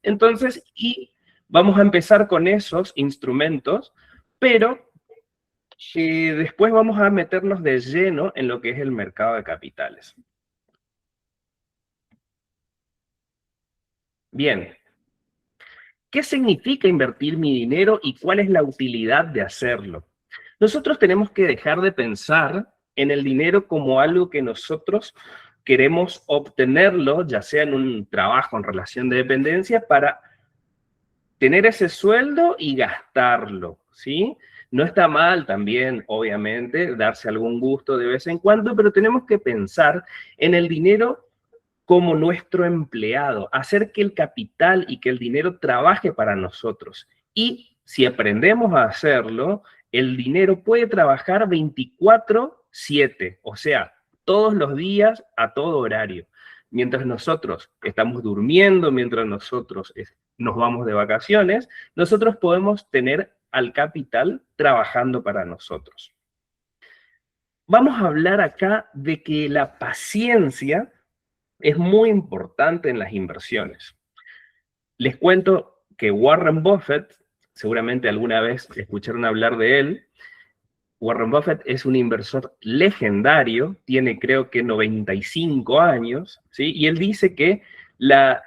Entonces, y vamos a empezar con esos instrumentos, pero después vamos a meternos de lleno en lo que es el mercado de capitales. Bien. ¿Qué significa invertir mi dinero y cuál es la utilidad de hacerlo? Nosotros tenemos que dejar de pensar en el dinero como algo que nosotros queremos obtenerlo, ya sea en un trabajo en relación de dependencia, para tener ese sueldo y gastarlo, ¿sí? No está mal también, obviamente, darse algún gusto de vez en cuando, pero tenemos que pensar en el dinero como nuestro empleado, hacer que el capital y que el dinero trabaje para nosotros. Y si aprendemos a hacerlo, el dinero puede trabajar 24/7, o sea, todos los días, a todo horario. Mientras nosotros estamos durmiendo, mientras nosotros nos vamos de vacaciones, nosotros podemos tener al capital trabajando para nosotros. Vamos a hablar acá de que la paciencia es muy importante en las inversiones. Les cuento que Warren Buffett, seguramente alguna vez escucharon hablar de él. Warren Buffett es un inversor legendario, tiene creo que 95 años, ¿sí? Y él dice que la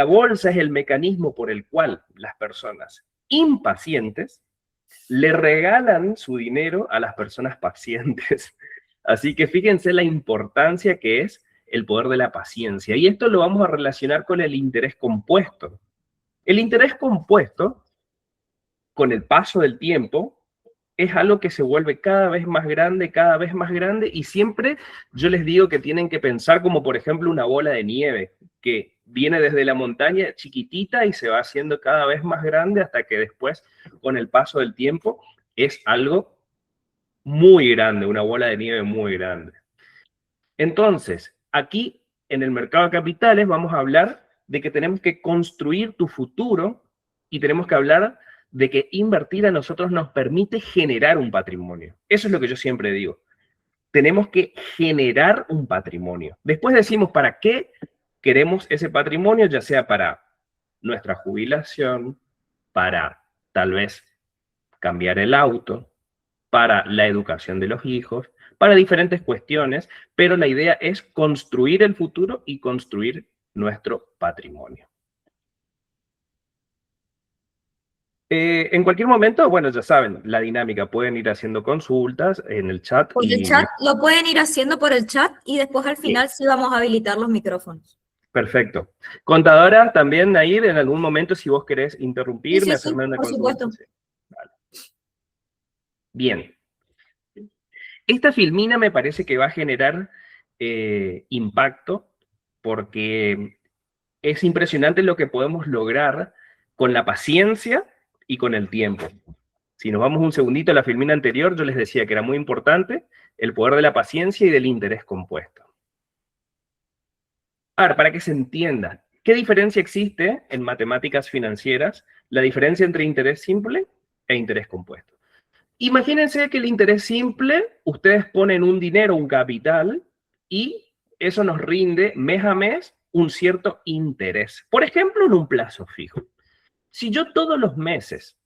bolsa es el mecanismo por el cual las personas impacientes le regalan su dinero a las personas pacientes. Así que fíjense la importancia que es el poder de la paciencia. Y esto lo vamos a relacionar con el interés compuesto. El interés compuesto, con el paso del tiempo, es algo que se vuelve cada vez más grande, y siempre yo les digo que tienen que pensar como, por ejemplo, una bola de nieve, que viene desde la montaña chiquitita y se va haciendo cada vez más grande hasta que después, con el paso del tiempo, es algo muy grande, una bola de nieve muy grande. Entonces, aquí en el mercado de capitales vamos a hablar de que tenemos que construir tu futuro y tenemos que hablar de que invertir a nosotros nos permite generar un patrimonio. Eso es lo que yo siempre digo. Tenemos que generar un patrimonio. Después decimos para qué queremos ese patrimonio, ya sea para nuestra jubilación, para tal vez cambiar el auto, para la educación de los hijos, para diferentes cuestiones, pero la idea es construir el futuro y construir nuestro patrimonio. En cualquier momento, bueno, ya saben, la dinámica, pueden ir haciendo consultas en el chat. Por el chat, lo pueden ir haciendo por el chat y después al final sí vamos a habilitar los micrófonos. Perfecto. Contadora, también, Nair, en algún momento, si vos querés interrumpirme, hacerme una consulta. Supuesto. Sí. Vale. Bien. Esta filmina me parece que va a generar impacto, porque es impresionante lo que podemos lograr con la paciencia y con el tiempo. Si nos vamos un segundito a la filmina anterior, yo les decía que era muy importante el poder de la paciencia y del interés compuesto. Ahora, para que se entienda, ¿qué diferencia existe en matemáticas financieras? La diferencia entre interés simple e interés compuesto. Imagínense que el interés simple, ustedes ponen un dinero, un capital, y eso nos rinde mes a mes un cierto interés. Por ejemplo, en un plazo fijo. Si yo todos los meses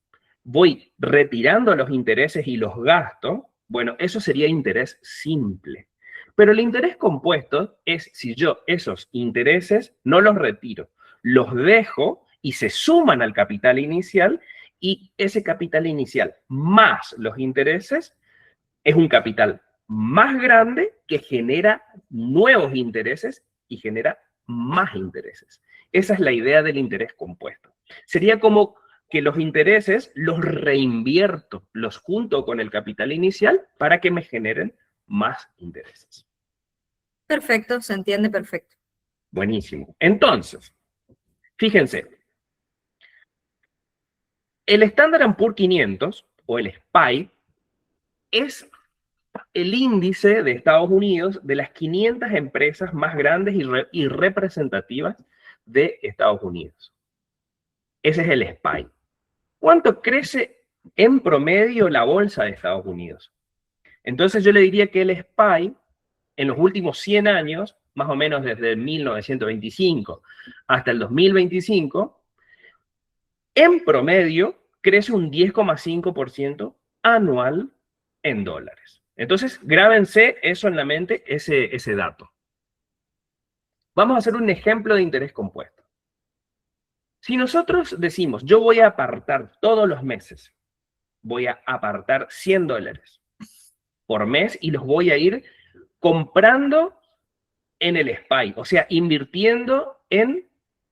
voy retirando los intereses y los gasto, bueno, eso sería interés simple. Pero el interés compuesto es si yo esos intereses no los retiro, los dejo y se suman al capital inicial, y ese capital inicial más los intereses es un capital más grande que genera nuevos intereses y genera más intereses. Esa es la idea del interés compuesto. Sería como que los intereses los reinvierto, los junto con el capital inicial para que me generen más intereses. Perfecto, se entiende perfecto. Buenísimo. Entonces, fíjense, el Standard & Poor's 500, o el SPY, es el índice de Estados Unidos de las 500 empresas más grandes y representativas de Estados Unidos. Ese es el SPY. ¿Cuánto crece en promedio la bolsa de Estados Unidos? Entonces yo le diría que el SPY, en los últimos 100 años, más o menos desde 1925 hasta el 2025, en promedio crece un 10,5% anual en dólares. Entonces, grábense eso en la mente, ese dato. Vamos a hacer un ejemplo de interés compuesto. Si nosotros decimos, yo voy a apartar todos los meses, voy a apartar $100 por mes y los voy a ir comprando en el SPY, o sea, invirtiendo en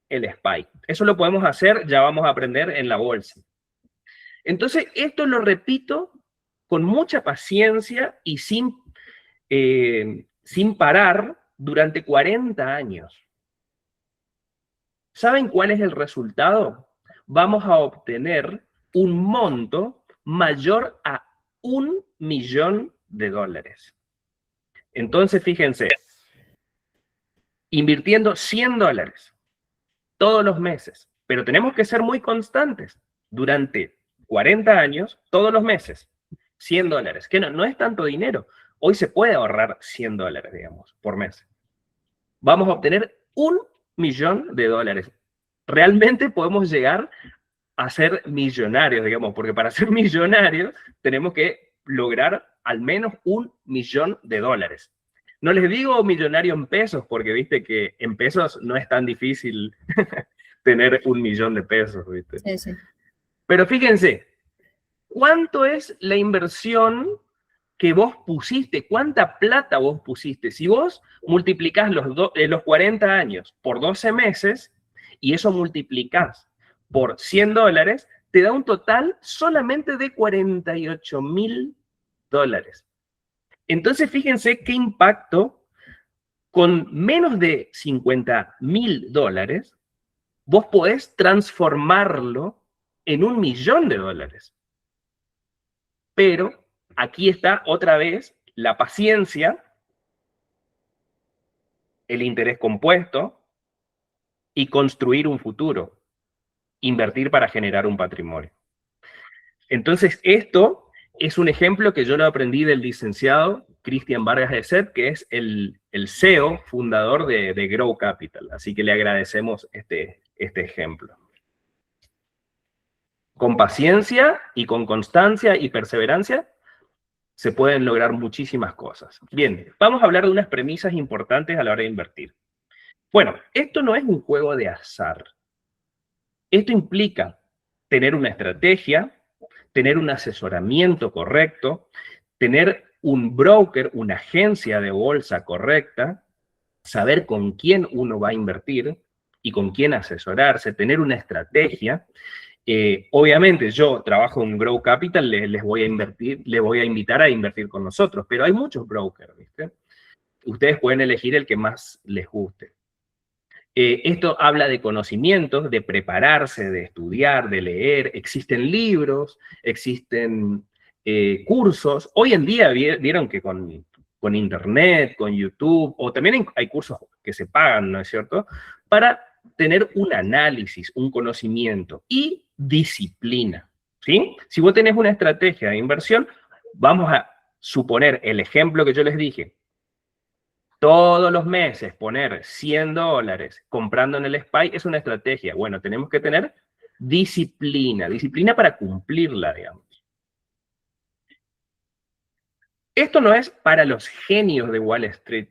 el SPY. Eso lo podemos hacer, ya vamos a aprender en la bolsa. Entonces, esto lo repito con mucha paciencia y sin parar durante 40 años. ¿Saben cuál es el resultado? Vamos a obtener un monto mayor a $1 millón. Entonces, fíjense, invirtiendo $100 todos los meses, pero tenemos que ser muy constantes durante 40 años, todos los meses, $100, que no es tanto dinero. Hoy se puede ahorrar $100, digamos, por mes. Vamos a obtener $1 millón. Realmente podemos llegar a ser millonarios, digamos, porque para ser millonarios tenemos que lograr al menos $1 millón. No les digo millonario en pesos, porque viste que en pesos no es tan difícil tener $1 millón, ¿viste? Sí, sí. Pero fíjense, ¿cuánto es la inversión que vos pusiste? ¿Cuánta plata vos pusiste? Si vos multiplicás los 40 años por 12 meses y eso multiplicás por $100, te da un total solamente de $48.000. Entonces, fíjense qué impacto, con menos de $50.000, vos podés transformarlo en $1 millón. Pero aquí está otra vez la paciencia, el interés compuesto y construir un futuro, invertir para generar un patrimonio. Entonces, esto es un ejemplo que yo lo aprendí del licenciado Cristian Vargas de Set, que es el CEO, fundador de Grow Capital. Así que le agradecemos este ejemplo. Con paciencia y con constancia y perseverancia se pueden lograr muchísimas cosas. Bien, vamos a hablar de unas premisas importantes a la hora de invertir. Bueno, esto no es un juego de azar. Esto implica tener una estrategia, tener un asesoramiento correcto, tener un broker, una agencia de bolsa correcta, saber con quién uno va a invertir y con quién asesorarse, tener una estrategia. Obviamente yo trabajo en Grow Capital, les voy a invitar a invertir con nosotros, pero hay muchos brokers, ¿viste? Ustedes pueden elegir el que más les guste. Esto habla de conocimientos, de prepararse, de estudiar, de leer. Existen libros, existen cursos. Hoy en día vieron que con Internet, con YouTube, o también hay cursos que se pagan, ¿no es cierto?, para tener un análisis, un conocimiento y disciplina, ¿sí? Si vos tenés una estrategia de inversión, vamos a suponer el ejemplo que yo les dije. Todos los meses poner $100 comprando en el SPY es una estrategia. Bueno, tenemos que tener disciplina para cumplirla, digamos. Esto no es para los genios de Wall Street,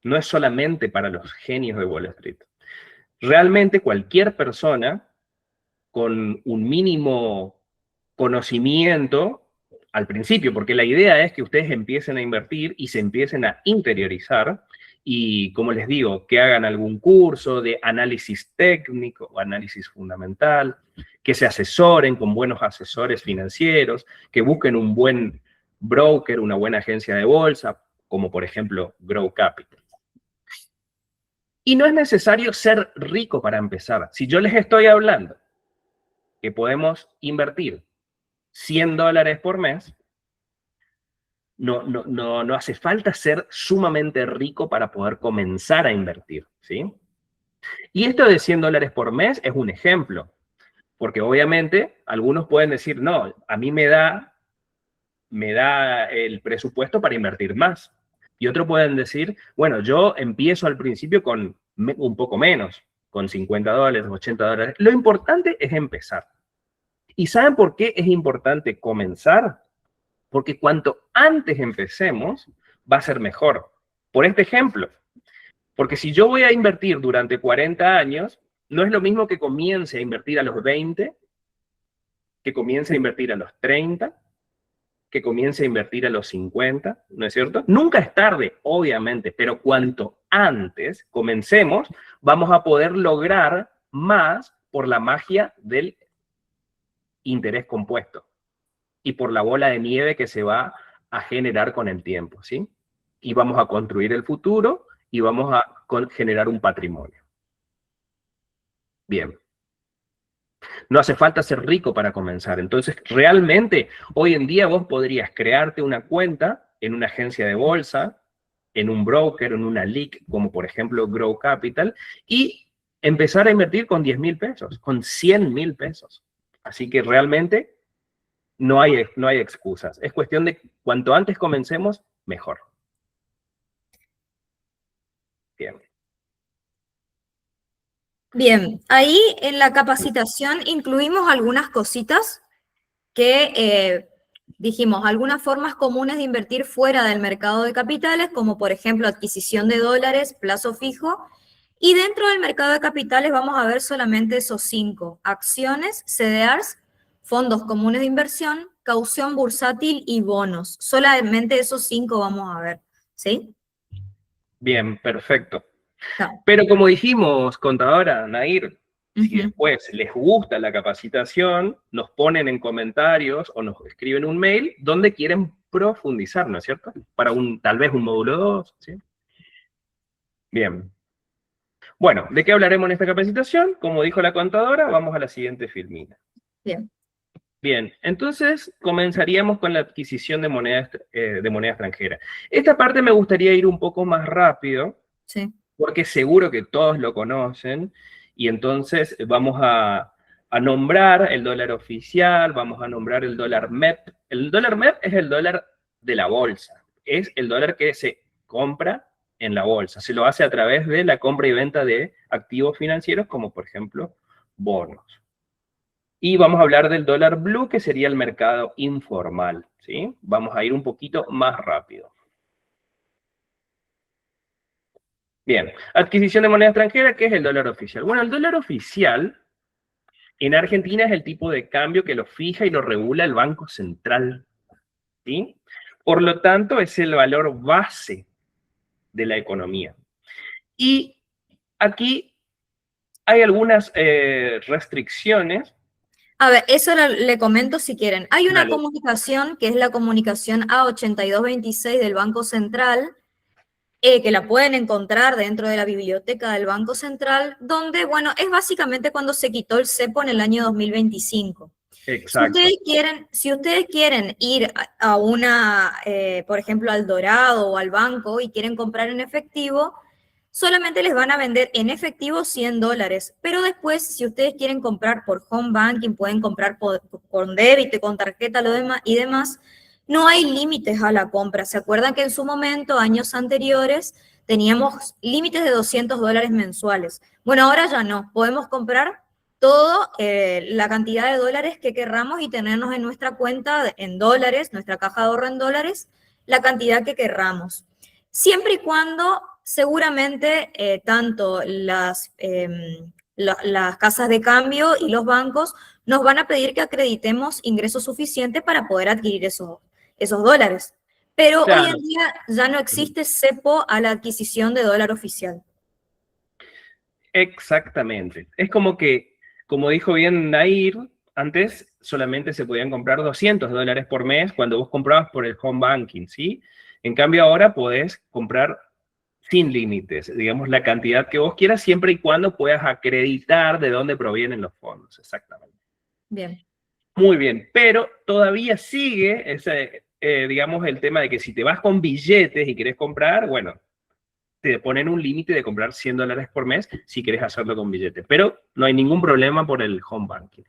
no es solamente para los genios de Wall Street. Realmente cualquier persona con un mínimo conocimiento al principio, porque la idea es que ustedes empiecen a invertir y se empiecen a interiorizar y, como les digo, que hagan algún curso de análisis técnico o análisis fundamental, que se asesoren con buenos asesores financieros, que busquen un buen broker, una buena agencia de bolsa, como por ejemplo Grow Capital. Y no es necesario ser rico para empezar. Si yo les estoy hablando que podemos invertir $100 por mes, no hace falta ser sumamente rico para poder comenzar a invertir, ¿sí? Y esto de $100 por mes es un ejemplo, porque obviamente algunos pueden decir, no, a mí me da el presupuesto para invertir más. Y otros pueden decir, bueno, yo empiezo al principio con un poco menos, con $50, $80. Lo importante es empezar. ¿Y saben por qué es importante comenzar? Porque cuanto antes empecemos, va a ser mejor. Por este ejemplo, porque si yo voy a invertir durante 40 años, no es lo mismo que comience a invertir a los 20, que comience a invertir a los 30, que comience a invertir a los 50, ¿no es cierto? Nunca es tarde, obviamente, pero cuanto antes comencemos, vamos a poder lograr más por la magia del interés compuesto y por la bola de nieve que se va a generar con el tiempo, ¿sí? Y vamos a construir el futuro y vamos a generar un patrimonio. Bien. No hace falta ser rico para comenzar. Entonces, realmente, hoy en día vos podrías crearte una cuenta en una agencia de bolsa, en un broker, en una LIC, como por ejemplo Grow Capital, y empezar a invertir con 10.000 pesos, con 100.000 pesos. Así que realmente no hay excusas. Es cuestión de cuanto antes comencemos, mejor. Bien. Bien, ahí en la capacitación incluimos algunas cositas que dijimos, algunas formas comunes de invertir fuera del mercado de capitales, como por ejemplo adquisición de dólares, plazo fijo, y dentro del mercado de capitales vamos a ver solamente esos 5: acciones, CDRs, fondos comunes de inversión, caución bursátil y bonos. Solamente esos 5 vamos a ver, ¿sí? Bien, perfecto. No. Pero como dijimos, contadora Nair, si después les gusta la capacitación, nos ponen en comentarios o nos escriben un mail donde quieren profundizar, ¿no es cierto? Para tal vez un módulo 2, ¿sí? Bien. Bueno, ¿de qué hablaremos en esta capacitación? Como dijo la contadora, vamos a la siguiente filmina. Bien. Bien, entonces comenzaríamos con la adquisición de moneda extranjera. Esta parte me gustaría ir un poco más rápido, Sí. porque seguro que todos lo conocen, y entonces vamos a nombrar el dólar oficial, vamos a nombrar el dólar MEP. El dólar MEP es el dólar de la bolsa, es el dólar que se compra en la bolsa, se lo hace a través de la compra y venta de activos financieros, como por ejemplo bonos. Y vamos a hablar del dólar blue, que sería el mercado informal, ¿sí? Vamos a ir un poquito más rápido. Bien, adquisición de moneda extranjera, ¿qué es el dólar oficial? Bueno, el dólar oficial en Argentina es el tipo de cambio que lo fija y lo regula el Banco Central, ¿sí? Por lo tanto, es el valor base de la economía. Y aquí hay algunas restricciones. A ver, eso le comento si quieren. Hay una Dale. comunicación que es la comunicación A8226 del Banco Central, que la pueden encontrar dentro de la biblioteca del Banco Central, donde, bueno, es básicamente cuando se quitó el cepo en el año 2025. Exacto. Si ustedes quieren ir a una, por ejemplo, al Dorado o al banco y quieren comprar en efectivo, solamente les van a vender en efectivo 100 dólares, pero después, si ustedes quieren comprar por home banking, pueden comprar con débito, con tarjeta y demás, no hay límites a la compra. ¿Se acuerdan que en su momento, años anteriores, teníamos límites de 200 dólares mensuales? Bueno, ahora ya no, podemos comprar todo la cantidad de dólares que querramos y tenernos en nuestra cuenta en dólares, nuestra caja de ahorro en dólares, la cantidad que querramos. Siempre y cuando seguramente tanto las casas de cambio y los bancos nos van a pedir que acreditemos ingresos suficientes para poder adquirir esos dólares. Pero Claro. hoy en día ya no existe cepo a la adquisición de dólar oficial. Exactamente. Es como que, como dijo bien Nair, antes solamente se podían comprar 200 dólares por mes cuando vos comprabas por el home banking, ¿sí? En cambio ahora podés comprar sin límites, digamos, la cantidad que vos quieras, siempre y cuando puedas acreditar de dónde provienen los fondos, exactamente. Bien. Muy bien, pero todavía sigue ese, digamos, el tema de que si te vas con billetes y querés comprar, bueno, te ponen un límite de comprar 100 dólares por mes si querés hacerlo con billetes, pero no hay ningún problema por el home banking.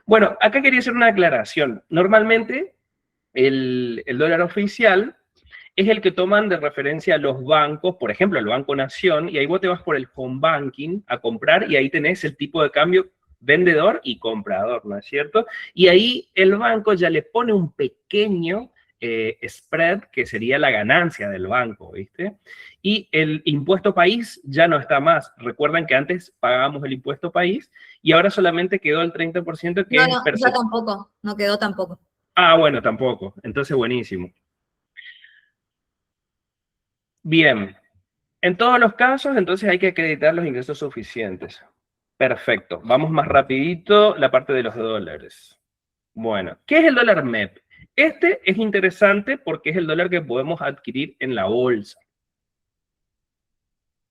Bueno, acá quería hacer una aclaración. Normalmente, el dólar oficial es el que toman de referencia los bancos, por ejemplo, el Banco Nación, y ahí vos te vas por el home banking a comprar y ahí tenés el tipo de cambio vendedor y comprador, ¿no es cierto? Y ahí el banco ya le pone un pequeño spread, que sería la ganancia del banco, ¿viste? Y el impuesto país ya no está más. Recuerden que antes pagábamos el impuesto país y ahora solamente quedó el 30% que No, es no, ya tampoco, no quedó tampoco. Ah, bueno, tampoco. Entonces, buenísimo. Bien. En todos los casos, entonces hay que acreditar los ingresos suficientes. Perfecto. Vamos más rapidito, la parte de los dólares. Bueno, ¿qué es el dólar MEP? Este es interesante porque es el dólar que podemos adquirir en la bolsa.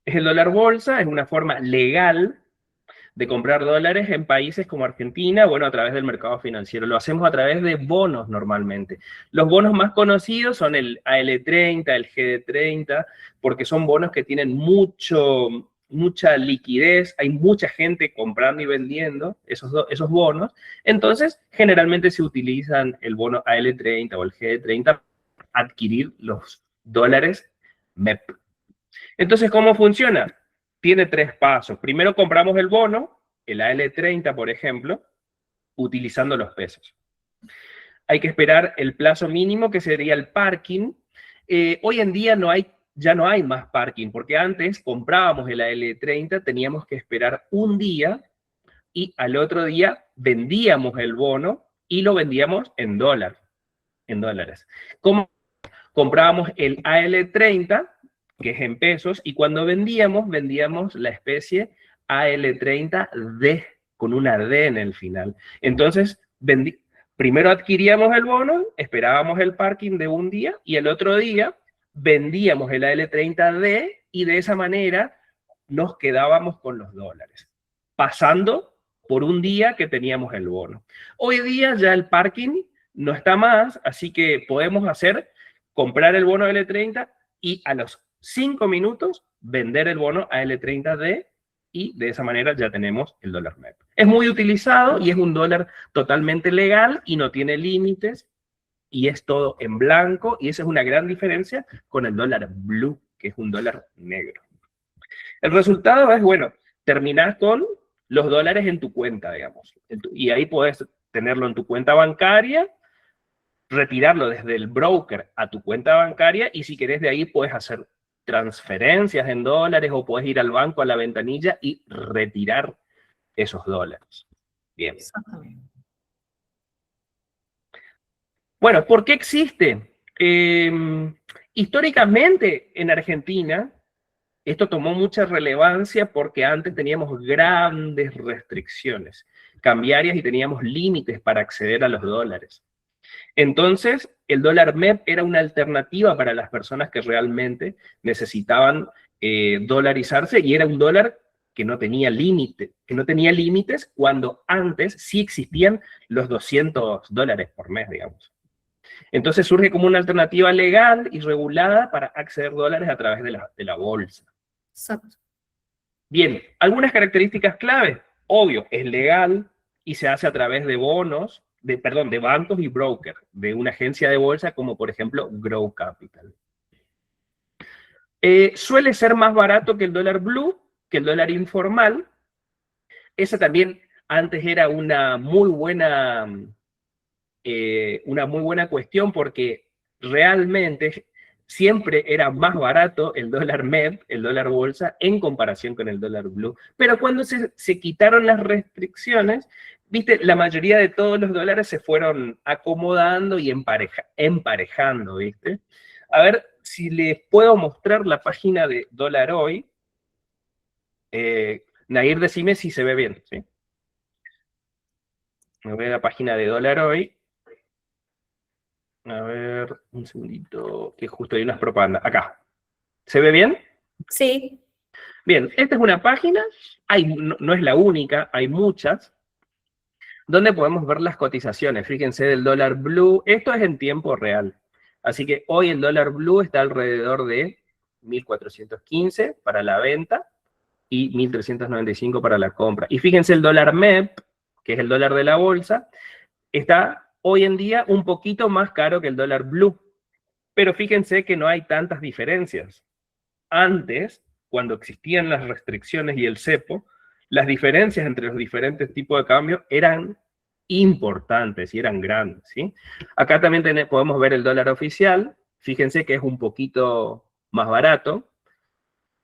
Es el dólar bolsa, es una forma legal de comprar dólares en países como Argentina, bueno, a través del mercado financiero. Lo hacemos a través de bonos normalmente. Los bonos más conocidos son el AL30, el GD30, porque son bonos que tienen mucha liquidez, hay mucha gente comprando y vendiendo esos bonos. Entonces, generalmente se utilizan el bono AL30 o el GD30 para adquirir los dólares MEP. Entonces, ¿cómo funciona? Tiene tres pasos. Primero compramos el bono, el AL30, por ejemplo, utilizando los pesos. Hay que esperar el plazo mínimo, que sería el parking. Hoy en día ya no hay más parking, porque antes comprábamos el AL30, teníamos que esperar un día y al otro día vendíamos el bono y lo vendíamos en dólares. ¿Cómo comprábamos el AL30, que es en pesos, y cuando vendíamos la especie AL30D, con una D en el final. Entonces, primero adquiríamos el bono, esperábamos el parking de un día, y el otro día vendíamos el AL30D, y de esa manera nos quedábamos con los dólares, pasando por un día que teníamos el bono. Hoy día ya el parking no está más, así que podemos comprar el bono L30 y a los 5 minutos vender el bono a L30D, y de esa manera ya tenemos el dólar MEP. Es muy utilizado y es un dólar totalmente legal y no tiene límites y es todo en blanco, y esa es una gran diferencia con el dólar blue, que es un dólar negro. El resultado es, bueno, terminar con los dólares en tu cuenta, digamos, y ahí puedes tenerlo en tu cuenta bancaria, retirarlo desde el broker a tu cuenta bancaria, y si querés de ahí puedes hacer transferencias en dólares o puedes ir al banco a la ventanilla y retirar esos dólares. Bien. Exactamente. Bueno, ¿por qué existe? Históricamente en Argentina esto tomó mucha relevancia porque antes teníamos grandes restricciones cambiarias y teníamos límites para acceder a los dólares. Entonces, el dólar MEP era una alternativa para las personas que realmente necesitaban dolarizarse, y era un dólar que no tenía límite, que no tenía límites, cuando antes sí existían los $200 por mes, digamos. Entonces surge como una alternativa legal y regulada para acceder a dólares a través de la bolsa. Exacto. Bien, algunas características clave. Obvio, es legal y se hace a través de bonos, de bancos y brokers, de una agencia de bolsa como por ejemplo Grow Capital. Suele ser más barato que el dólar blue, que el dólar informal. Esa también antes era una muy buena cuestión, porque realmente siempre era más barato el dólar MEP, el dólar bolsa, en comparación con el dólar blue. Pero cuando se quitaron las restricciones, viste, la mayoría de todos los dólares se fueron acomodando y emparejando, viste. A ver si les puedo mostrar la página de Dólar Hoy. Nair, decime si se ve bien, ¿sí? Me voy a la página de Dólar Hoy. A ver, un segundito, que justo hay unas propagandas. Acá. ¿Se ve bien? Sí. Bien, esta es una página, no es la única, hay muchas, donde podemos ver las cotizaciones. Fíjense, del dólar blue, esto es en tiempo real. Así que hoy el dólar blue está alrededor de 1.415 para la venta y 1.395 para la compra. Y fíjense, el dólar MEP, que es el dólar de la bolsa, está hoy en día un poquito más caro que el dólar blue. Pero fíjense que no hay tantas diferencias. Antes, cuando existían las restricciones y el cepo, las diferencias entre los diferentes tipos de cambio eran importantes y eran grandes, ¿sí? Acá también podemos ver el dólar oficial. Fíjense que es un poquito más barato.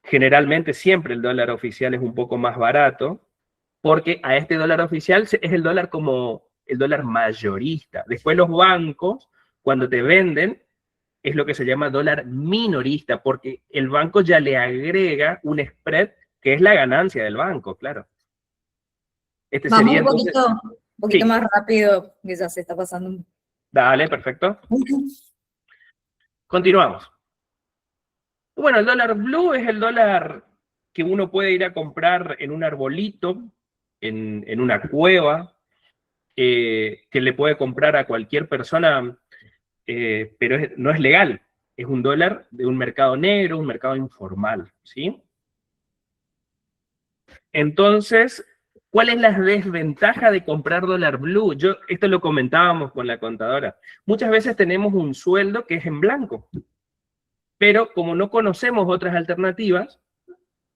Generalmente siempre el dólar oficial es un poco más barato, porque a este dólar oficial es el dólar como el dólar mayorista. Después los bancos, cuando te venden, es lo que se llama dólar minorista, porque el banco ya le agrega un spread que es la ganancia del banco, claro. Este Vamos sería entonces... un poquito Sí, más rápido, quizás se está pasando. dale, perfecto. Continuamos. Bueno, el dólar blue es el dólar que uno puede ir a comprar en un arbolito, en una cueva, que le puede comprar a cualquier persona, pero no es legal. Es un dólar de un mercado negro, un mercado informal, ¿sí? Entonces, ¿cuál es la desventaja de comprar dólar blue? Esto lo comentábamos con la contadora. Muchas veces tenemos un sueldo que es en blanco, pero como no conocemos otras alternativas,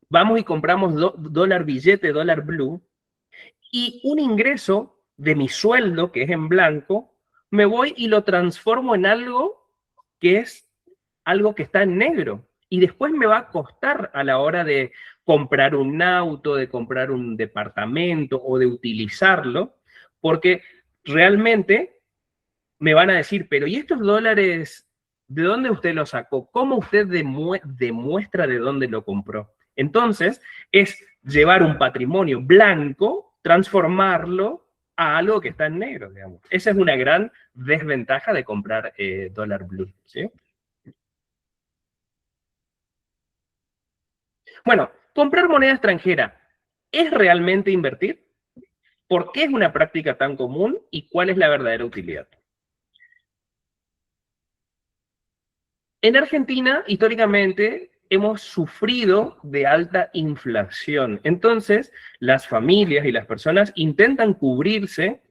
vamos y compramos dólar billete, dólar blue, y un ingreso de mi sueldo, que es en blanco, me voy y lo transformo en algo que es algo que está en negro. Y después me va a costar a la hora de comprar un auto, de comprar un departamento o de utilizarlo, porque realmente me van a decir, pero ¿y estos dólares, de dónde usted los sacó? ¿Cómo usted demuestra de dónde lo compró? Entonces, es llevar un patrimonio blanco, transformarlo a algo que está en negro, digamos. Esa es una gran desventaja de comprar dólar blue, ¿sí? Bueno, comprar moneda extranjera, ¿es realmente invertir? ¿Por qué es una práctica tan común y cuál es la verdadera utilidad? En Argentina, históricamente, hemos sufrido de alta inflación. Entonces, las familias y las personas intentan cubrirse,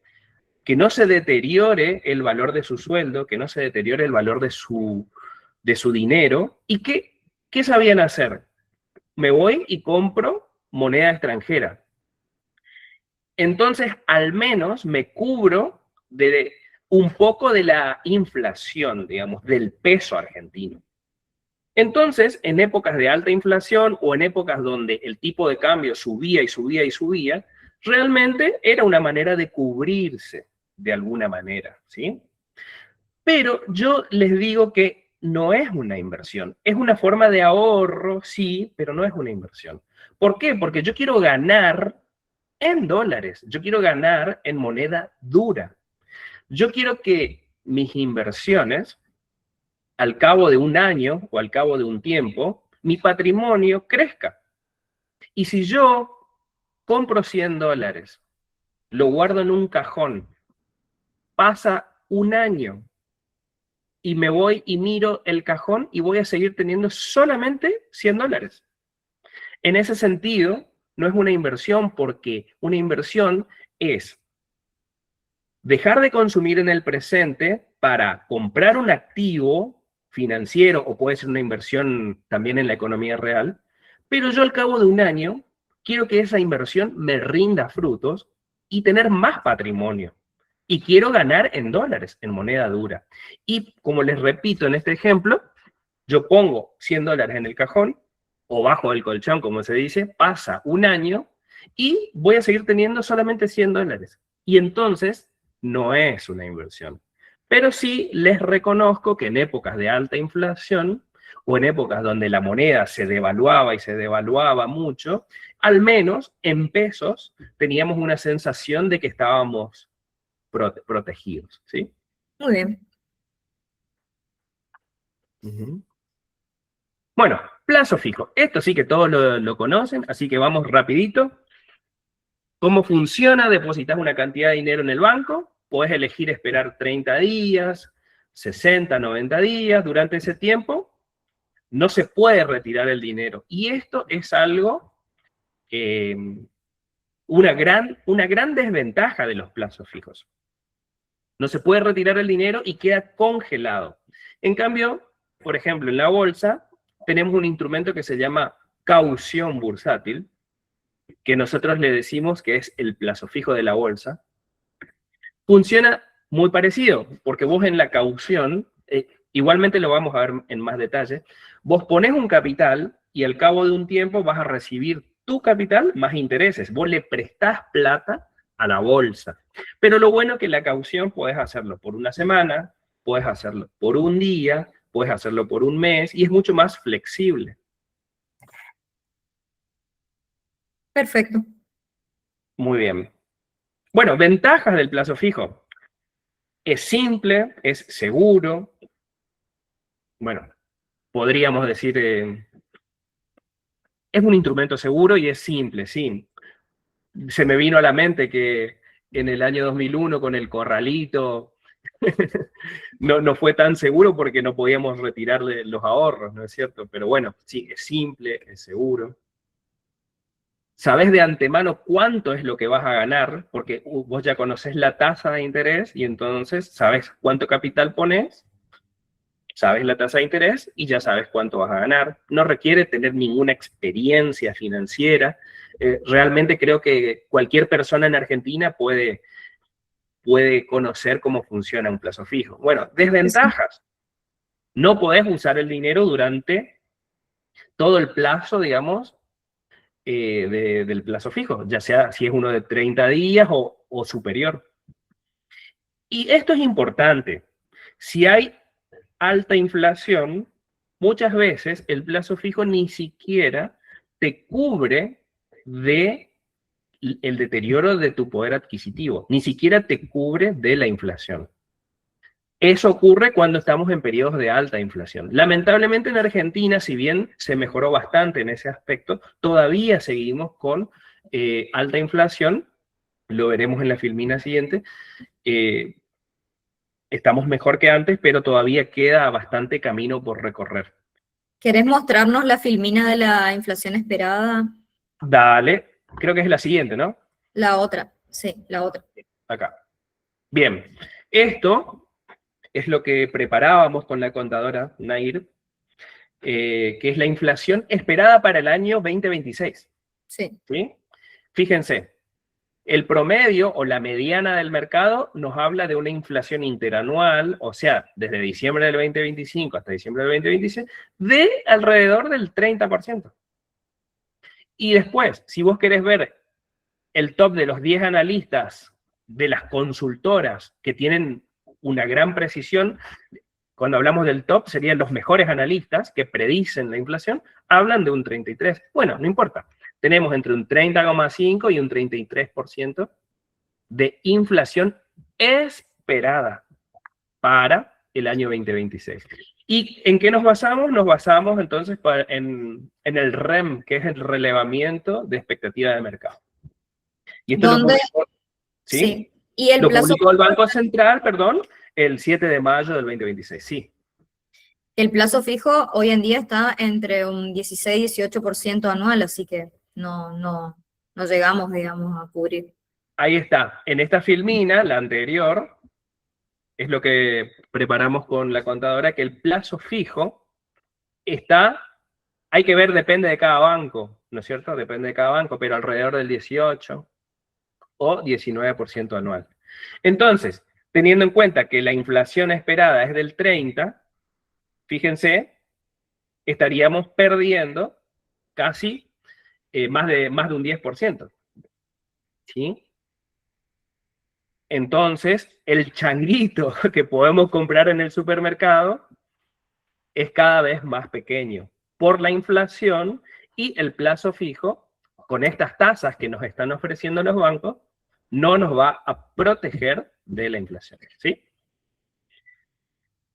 que no se deteriore el valor de su sueldo, que no se deteriore el valor de su dinero. ¿Y qué sabían hacer? Me voy y compro moneda extranjera. Entonces, al menos me cubro de un poco de la inflación, digamos, del peso argentino. Entonces, en épocas de alta inflación o en épocas donde el tipo de cambio subía y subía y subía, realmente era una manera de cubrirse de alguna manera, ¿sí? Pero yo les digo que no es una inversión, es una forma de ahorro, sí, pero no es una inversión. ¿Por qué? Porque yo quiero ganar en dólares, yo quiero ganar en moneda dura. Yo quiero que mis inversiones al cabo de un año o al cabo de un tiempo, mi patrimonio crezca. Y si yo compro $100, lo guardo en un cajón, pasa un año y me voy y miro el cajón y voy a seguir teniendo solamente $100. En ese sentido, no es una inversión porque una inversión es dejar de consumir en el presente para comprar un activo financiero o puede ser una inversión también en la economía real, pero yo al cabo de un año quiero que esa inversión me rinda frutos y tener más patrimonio. Y quiero ganar en dólares, en moneda dura. Y como les repito en este ejemplo, yo pongo $100 en el cajón o bajo el colchón, como se dice, pasa un año y voy a seguir teniendo solamente $100. Y entonces no es una inversión. Pero sí les reconozco que en épocas de alta inflación o en épocas donde la moneda se devaluaba y se devaluaba mucho, al menos en pesos teníamos una sensación de que estábamos protegidos, ¿sí? Muy bien. Bueno, plazo fijo. Esto sí que todos lo conocen, así que vamos rapidito. ¿Cómo funciona? Depositas una cantidad de dinero en el banco, puedes elegir esperar 30 días, 60, 90 días. Durante ese tiempo no se puede retirar el dinero. Y esto es algo, una gran desventaja de los plazos fijos. No se puede retirar el dinero y queda congelado. En cambio, por ejemplo, en la bolsa tenemos un instrumento que se llama caución bursátil, que nosotros le decimos que es el plazo fijo de la bolsa, funciona muy parecido, porque vos en la caución, igualmente lo vamos a ver en más detalle, vos pones un capital y al cabo de un tiempo vas a recibir tu capital más intereses. Vos le prestás plata a la bolsa. Pero lo bueno es que la caución puedes hacerlo por una semana, puedes hacerlo por un día, puedes hacerlo por un mes y es mucho más flexible. Perfecto. Muy bien. Bueno, ventajas del plazo fijo. Es simple, es seguro. Bueno, podríamos decir, es un instrumento seguro y es simple, sí. Se me vino a la mente que en el año 2001 con el corralito no fue tan seguro porque no podíamos retirarle los ahorros, ¿no es cierto? Pero bueno, sí, es simple, es seguro. Sabés de antemano cuánto es lo que vas a ganar, porque vos ya conocés la tasa de interés y entonces sabés cuánto capital pones, sabes la tasa de interés y ya sabes cuánto vas a ganar. No requiere tener ninguna experiencia financiera. Realmente creo que cualquier persona en Argentina puede conocer cómo funciona un plazo fijo. Bueno, desventajas. No podés usar el dinero durante todo el plazo, digamos, del plazo fijo, ya sea si es uno de 30 días o superior. Y esto es importante. Si hay alta inflación, muchas veces el plazo fijo ni siquiera te cubre de el deterioro de tu poder adquisitivo, ni siquiera te cubre de la inflación. Eso ocurre cuando estamos en periodos de alta inflación. Lamentablemente en Argentina, si bien se mejoró bastante en ese aspecto, todavía seguimos con alta inflación, lo veremos en la filmina siguiente. Estamos mejor que antes, pero todavía queda bastante camino por recorrer. ¿Querés mostrarnos la filmina de la inflación esperada? Dale, creo que es la siguiente, ¿no? La otra, sí, la otra. Acá. Bien, esto es lo que preparábamos con la contadora Nair, que es la inflación esperada para el año 2026. Sí. ¿Sí? Fíjense, el promedio o la mediana del mercado nos habla de una inflación interanual, o sea, desde diciembre del 2025 hasta diciembre del 2026, de alrededor del 30%. Y después, si vos querés ver el top de los 10 analistas de las consultoras que tienen una gran precisión, cuando hablamos del top, serían los mejores analistas que predicen la inflación, hablan de un 33%. Bueno, no importa. Tenemos entre un 30,5 y un 33% de inflación esperada para el año 2026. ¿Y en qué nos basamos? Nos basamos entonces en el REM, que es el relevamiento de expectativa de mercado. Y esto lo publicó, ¿sí? Sí. Y el lo plazo publicó el Banco Central, perdón, el 7 de mayo del 2026, sí. El plazo fijo hoy en día está entre un 16 y 18% anual, así que no llegamos, digamos, a cubrir. Ahí está. En esta filmina, la anterior, es lo que preparamos con la contadora, que el plazo fijo está, hay que ver, depende de cada banco, ¿no es cierto? Depende de cada banco, pero alrededor del 18 o 19% anual. Entonces, teniendo en cuenta que la inflación esperada es del 30, fíjense, estaríamos perdiendo casi más de un 10%. ¿Sí? Entonces, el changuito que podemos comprar en el supermercado es cada vez más pequeño por la inflación y el plazo fijo, con estas tasas que nos están ofreciendo los bancos, no nos va a proteger de la inflación. ¿Sí?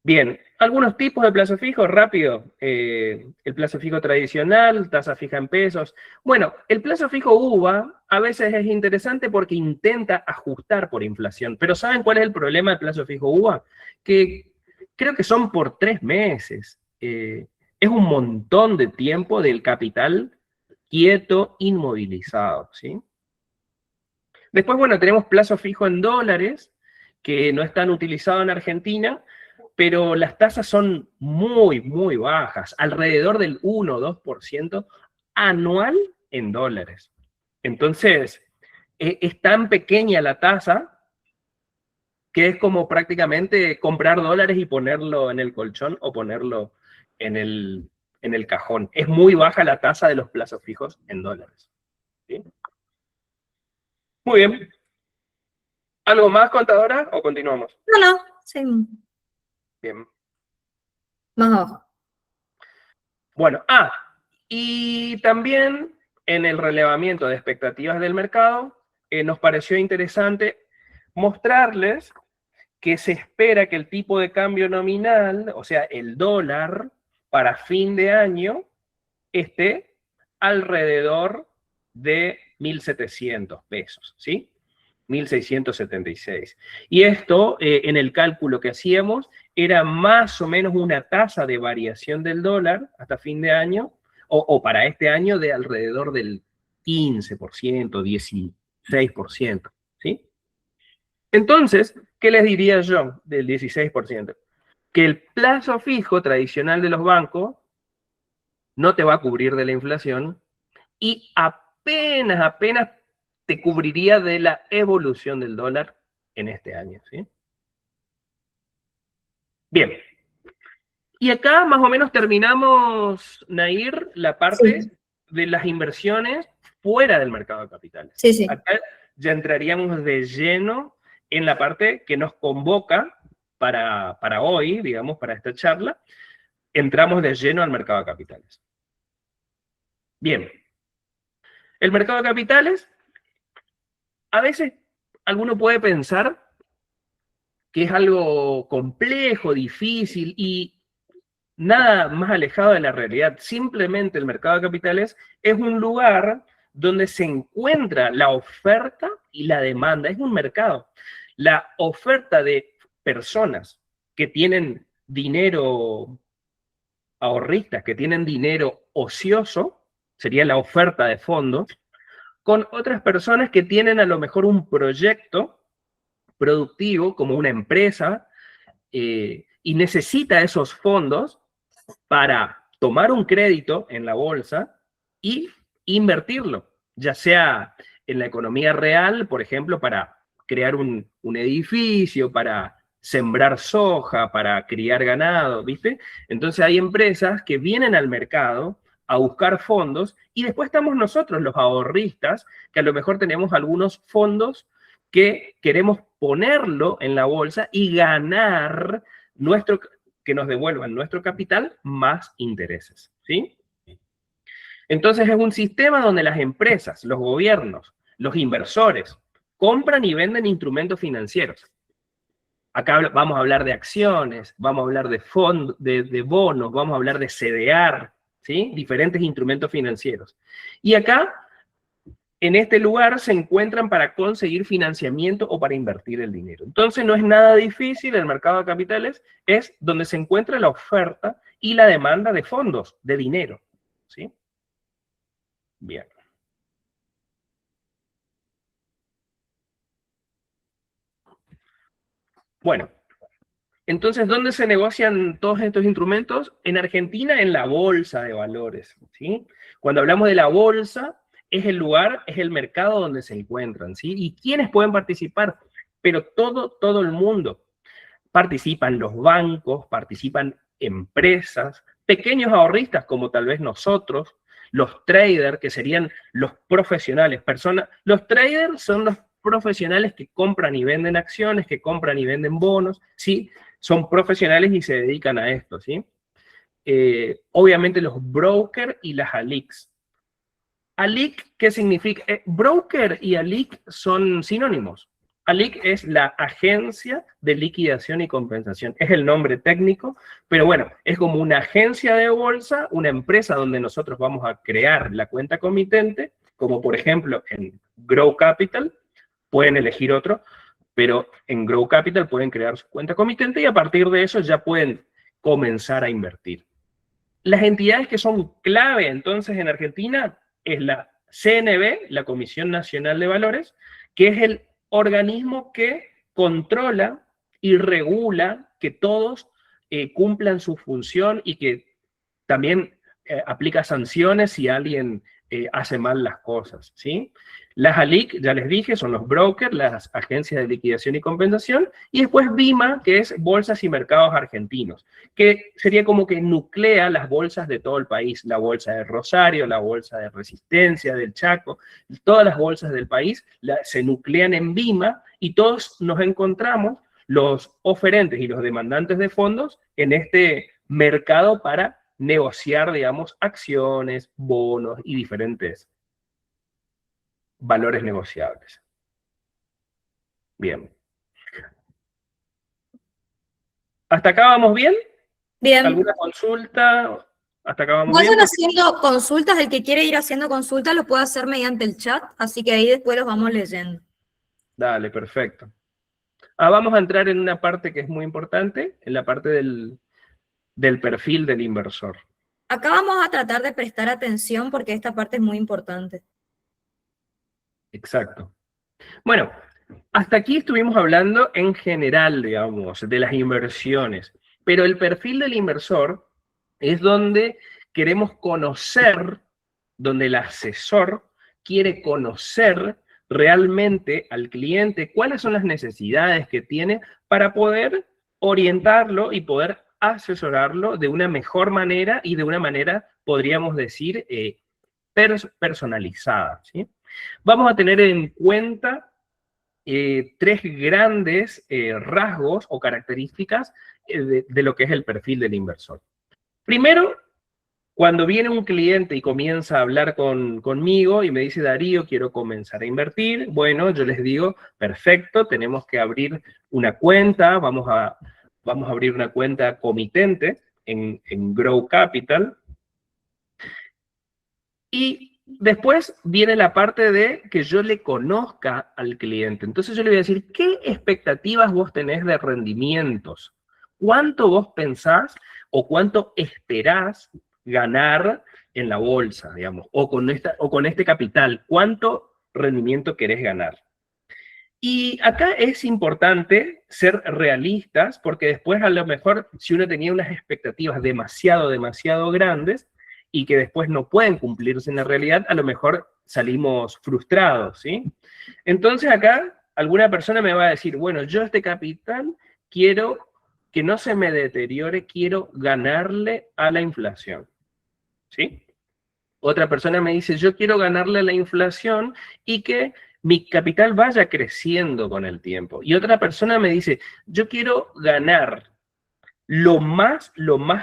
Bien, algunos tipos de plazo fijo, rápido. El plazo fijo tradicional, tasa fija en pesos. Bueno, el plazo fijo UVA a veces es interesante porque intenta ajustar por inflación. Pero ¿saben cuál es el problema del plazo fijo UVA? Que creo que son por 3 meses. Es un montón de tiempo del capital quieto, inmovilizado, ¿sí? Después, bueno, tenemos plazo fijo en dólares, que no están utilizados en Argentina, pero las tasas son muy, muy bajas, alrededor del 1 o 2% anual en dólares. Entonces, es tan pequeña la tasa que es como prácticamente comprar dólares y ponerlo en el colchón o ponerlo en el cajón. Es muy baja la tasa de los plazos fijos en dólares. ¿Sí? Muy bien. ¿Algo más, contadora, o continuamos? No, no, sí, Bien. más abajo. Bueno, y también en el relevamiento de expectativas del mercado, nos pareció interesante mostrarles que se espera que el tipo de cambio nominal, o sea, el dólar, para fin de año, esté alrededor de 1.700 pesos, ¿sí? 1.676. Y esto, en el cálculo que hacíamos, era más o menos una tasa de variación del dólar hasta fin de año, o para este año, de alrededor del 15%, 16%, ¿sí? Entonces, ¿qué les diría yo del 16%? Que el plazo fijo tradicional de los bancos no te va a cubrir de la inflación y apenas te cubriría de la evolución del dólar en este año, ¿sí? Bien. Y acá más o menos terminamos, Nair, la parte Sí, de las inversiones fuera del mercado de capitales. sí, sí. Acá ya entraríamos de lleno en la parte que nos convoca para hoy, digamos, para esta charla. Entramos de lleno al mercado de capitales. Bien. El mercado de capitales, a veces alguno puede pensar que es algo complejo, difícil y nada más alejado de la realidad. Simplemente el mercado de capitales es un lugar donde se encuentra la oferta y la demanda. Es un mercado. La oferta de personas que tienen dinero, ahorristas, que tienen dinero ocioso, sería la oferta de fondos, con otras personas que tienen a lo mejor un proyecto productivo como una empresa, y necesita esos fondos para tomar un crédito en la bolsa y invertirlo, ya sea en la economía real, por ejemplo, para crear un edificio, para sembrar soja, para criar ganado, ¿viste? Entonces hay empresas que vienen al mercado a buscar fondos y después estamos nosotros, los ahorristas, que a lo mejor tenemos algunos fondos que queremos ponerlo en la bolsa y ganar nuestro, que nos devuelvan nuestro capital más intereses, ¿sí? Entonces es un sistema donde las empresas, los gobiernos, los inversores compran y venden instrumentos financieros. Acá vamos a hablar de acciones, vamos a hablar de fondos, de bonos, vamos a hablar de CDR, ¿sí? Diferentes instrumentos financieros. Y acá, en este lugar, se encuentran para conseguir financiamiento o para invertir el dinero. Entonces no es nada difícil, el mercado de capitales es donde se encuentra la oferta y la demanda de fondos, de dinero, ¿sí? Bien. Bueno, entonces, ¿dónde se negocian todos estos instrumentos? En Argentina, en la bolsa de valores, ¿sí? Cuando hablamos de la bolsa, es el lugar, es el mercado donde se encuentran, ¿sí? ¿Y quiénes pueden participar? Pero todo el mundo. Participan los bancos, participan empresas, pequeños ahorristas como tal vez nosotros, los traders, que serían los profesionales, los traders son los profesionales que compran y venden acciones, que compran y venden bonos, ¿sí? Son profesionales y se dedican a esto, ¿sí? Obviamente los brokers y las ALICs. ALIC, ¿qué significa? Broker y ALIC son sinónimos. ALIC es la Agencia de Liquidación y Compensación. Es el nombre técnico, pero bueno, es como una agencia de bolsa, una empresa donde nosotros vamos a crear la cuenta comitente, como por ejemplo en Grow Capital, pueden elegir otro, pero en Grow Capital pueden crear su cuenta comitente y a partir de eso ya pueden comenzar a invertir. Las entidades que son clave entonces en Argentina es la CNB, la Comisión Nacional de Valores, que es el organismo que controla y regula que todos cumplan su función y que también aplica sanciones si alguien hace mal las cosas, ¿sí? Las ALIC, ya les dije, son los brokers, las agencias de liquidación y compensación, y después BIMA, que es Bolsas y Mercados Argentinos, que sería como que nuclea las bolsas de todo el país, la bolsa de Rosario, la bolsa de Resistencia, del Chaco, todas las bolsas del país se nuclean en BIMA y todos nos encontramos, los oferentes y los demandantes de fondos, en este mercado para negociar, digamos, acciones, bonos y diferentes valores negociables. Bien. ¿Hasta acá vamos bien? Bien. ¿Alguna consulta? ¿Hasta acá vamos bien? Vayan haciendo consultas, el que quiere ir haciendo consultas lo puede hacer mediante el chat, así que ahí después los vamos leyendo. Dale, perfecto. Vamos a entrar en una parte que es muy importante, en la parte del perfil del inversor. Acá vamos a tratar de prestar atención porque esta parte es muy importante. Exacto. Bueno, hasta aquí estuvimos hablando en general, digamos, de las inversiones, pero el perfil del inversor es donde queremos conocer, donde el asesor quiere conocer realmente al cliente cuáles son las necesidades que tiene para poder orientarlo y poder asesorarlo de una mejor manera y de una manera, podríamos decir, personalizada, ¿sí? Vamos a tener en cuenta tres grandes rasgos o características de lo que es el perfil del inversor. Primero, cuando viene un cliente y comienza a hablar conmigo y me dice, Darío, quiero comenzar a invertir, bueno, yo les digo, perfecto, tenemos que abrir una cuenta, vamos a abrir una cuenta comitente en Grow Capital. Y después viene la parte de que yo le conozca al cliente. Entonces yo le voy a decir, ¿qué expectativas vos tenés de rendimientos? ¿Cuánto vos pensás o cuánto esperás ganar en la bolsa, digamos, o con este capital? ¿Cuánto rendimiento querés ganar? Y acá es importante ser realistas, porque después a lo mejor si uno tenía unas expectativas demasiado grandes y que después no pueden cumplirse en la realidad, a lo mejor salimos frustrados, ¿sí? Entonces acá alguna persona me va a decir, bueno, yo este capital quiero que no se me deteriore, quiero ganarle a la inflación, ¿sí? Otra persona me dice, yo quiero ganarle a la inflación y que mi capital vaya creciendo con el tiempo. Y otra persona me dice, yo quiero ganar lo más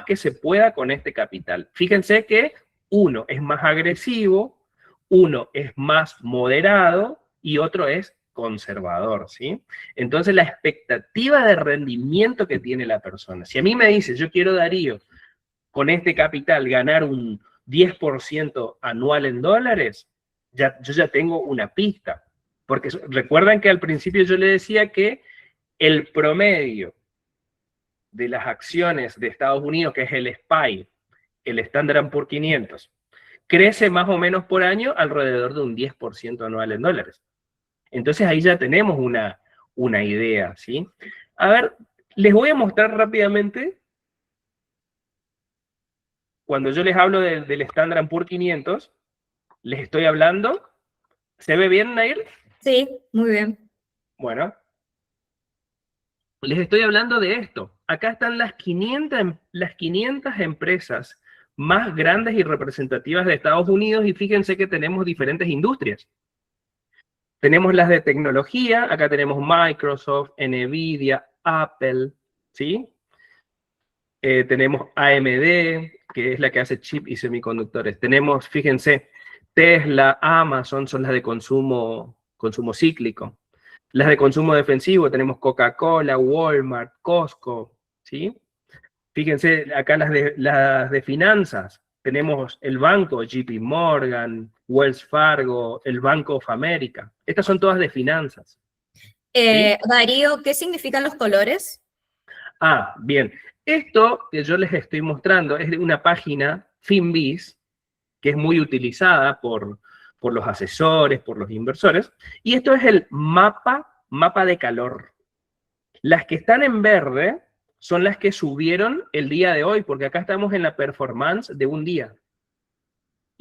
que se pueda con este capital. Fíjense que uno es más agresivo, uno es más moderado y otro es conservador, ¿sí? Entonces la expectativa de rendimiento que tiene la persona. Si a mí me dice, yo quiero, Darío, con este capital ganar un 10% anual en dólares, yo ya tengo una pista. Porque recuerdan que al principio yo le decía que el promedio de las acciones de Estados Unidos, que es el SPY, el Standard Poor's 500, crece más o menos por año alrededor de un 10% anual en dólares. Entonces ahí ya tenemos una idea, ¿sí? A ver, les voy a mostrar rápidamente, cuando yo les hablo del Standard Poor's 500, les estoy hablando. ¿Se ve bien, Nair? Sí, muy bien. Bueno, les estoy hablando de esto. Acá están las 500 empresas más grandes y representativas de Estados Unidos y fíjense que tenemos diferentes industrias. Tenemos las de tecnología, acá tenemos Microsoft, Nvidia, Apple, ¿sí? Tenemos AMD, que es la que hace chip y semiconductores. Tenemos, fíjense, Tesla, Amazon, son las de consumo cíclico. Las de consumo defensivo, tenemos Coca-Cola, Walmart, Costco, ¿sí? Fíjense, acá las de finanzas, tenemos el banco, JP Morgan, Wells Fargo, el Bank of America. Estas son todas de finanzas. ¿Sí? Darío, ¿qué significan los colores? Bien. Esto que yo les estoy mostrando es de una página, Finviz, que es muy utilizada por los asesores, por los inversores, y esto es el mapa de calor. Las que están en verde son las que subieron el día de hoy, porque acá estamos en la performance de un día.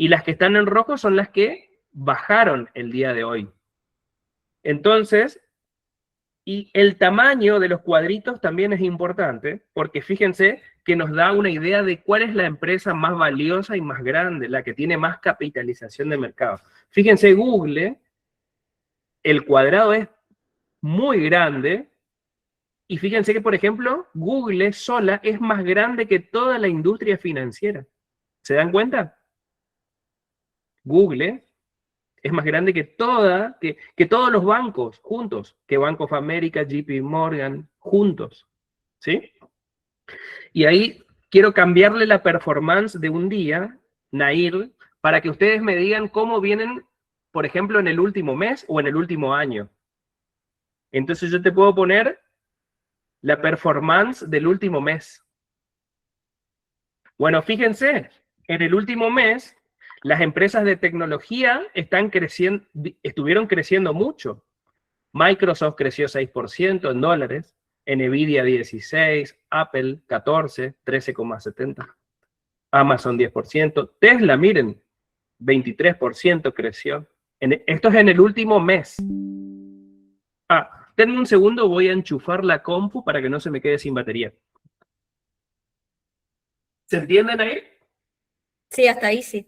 Y las que están en rojo son las que bajaron el día de hoy. Entonces, y el tamaño de los cuadritos también es importante, porque fíjense que nos da una idea de cuál es la empresa más valiosa y más grande, la que tiene más capitalización de mercado. Fíjense, Google, el cuadrado es muy grande, y fíjense que, por ejemplo, Google sola es más grande que toda la industria financiera. ¿Se dan cuenta? Google es más grande que todos los bancos juntos, que Bank of America, JP Morgan, juntos, ¿sí? Y ahí quiero cambiarle la performance de un día, Nair, para que ustedes me digan cómo vienen, por ejemplo, en el último mes o en el último año. Entonces yo te puedo poner la performance del último mes. Bueno, fíjense, en el último mes, las empresas de tecnología estuvieron creciendo mucho. Microsoft creció 6% en dólares, Nvidia 16%, Apple 14%, 13,70%, Amazon 10%, Tesla, miren, 23% creció. Esto es en el último mes. Denme un segundo, voy a enchufar la compu para que no se me quede sin batería. ¿Se entienden ahí? Sí, hasta ahí sí.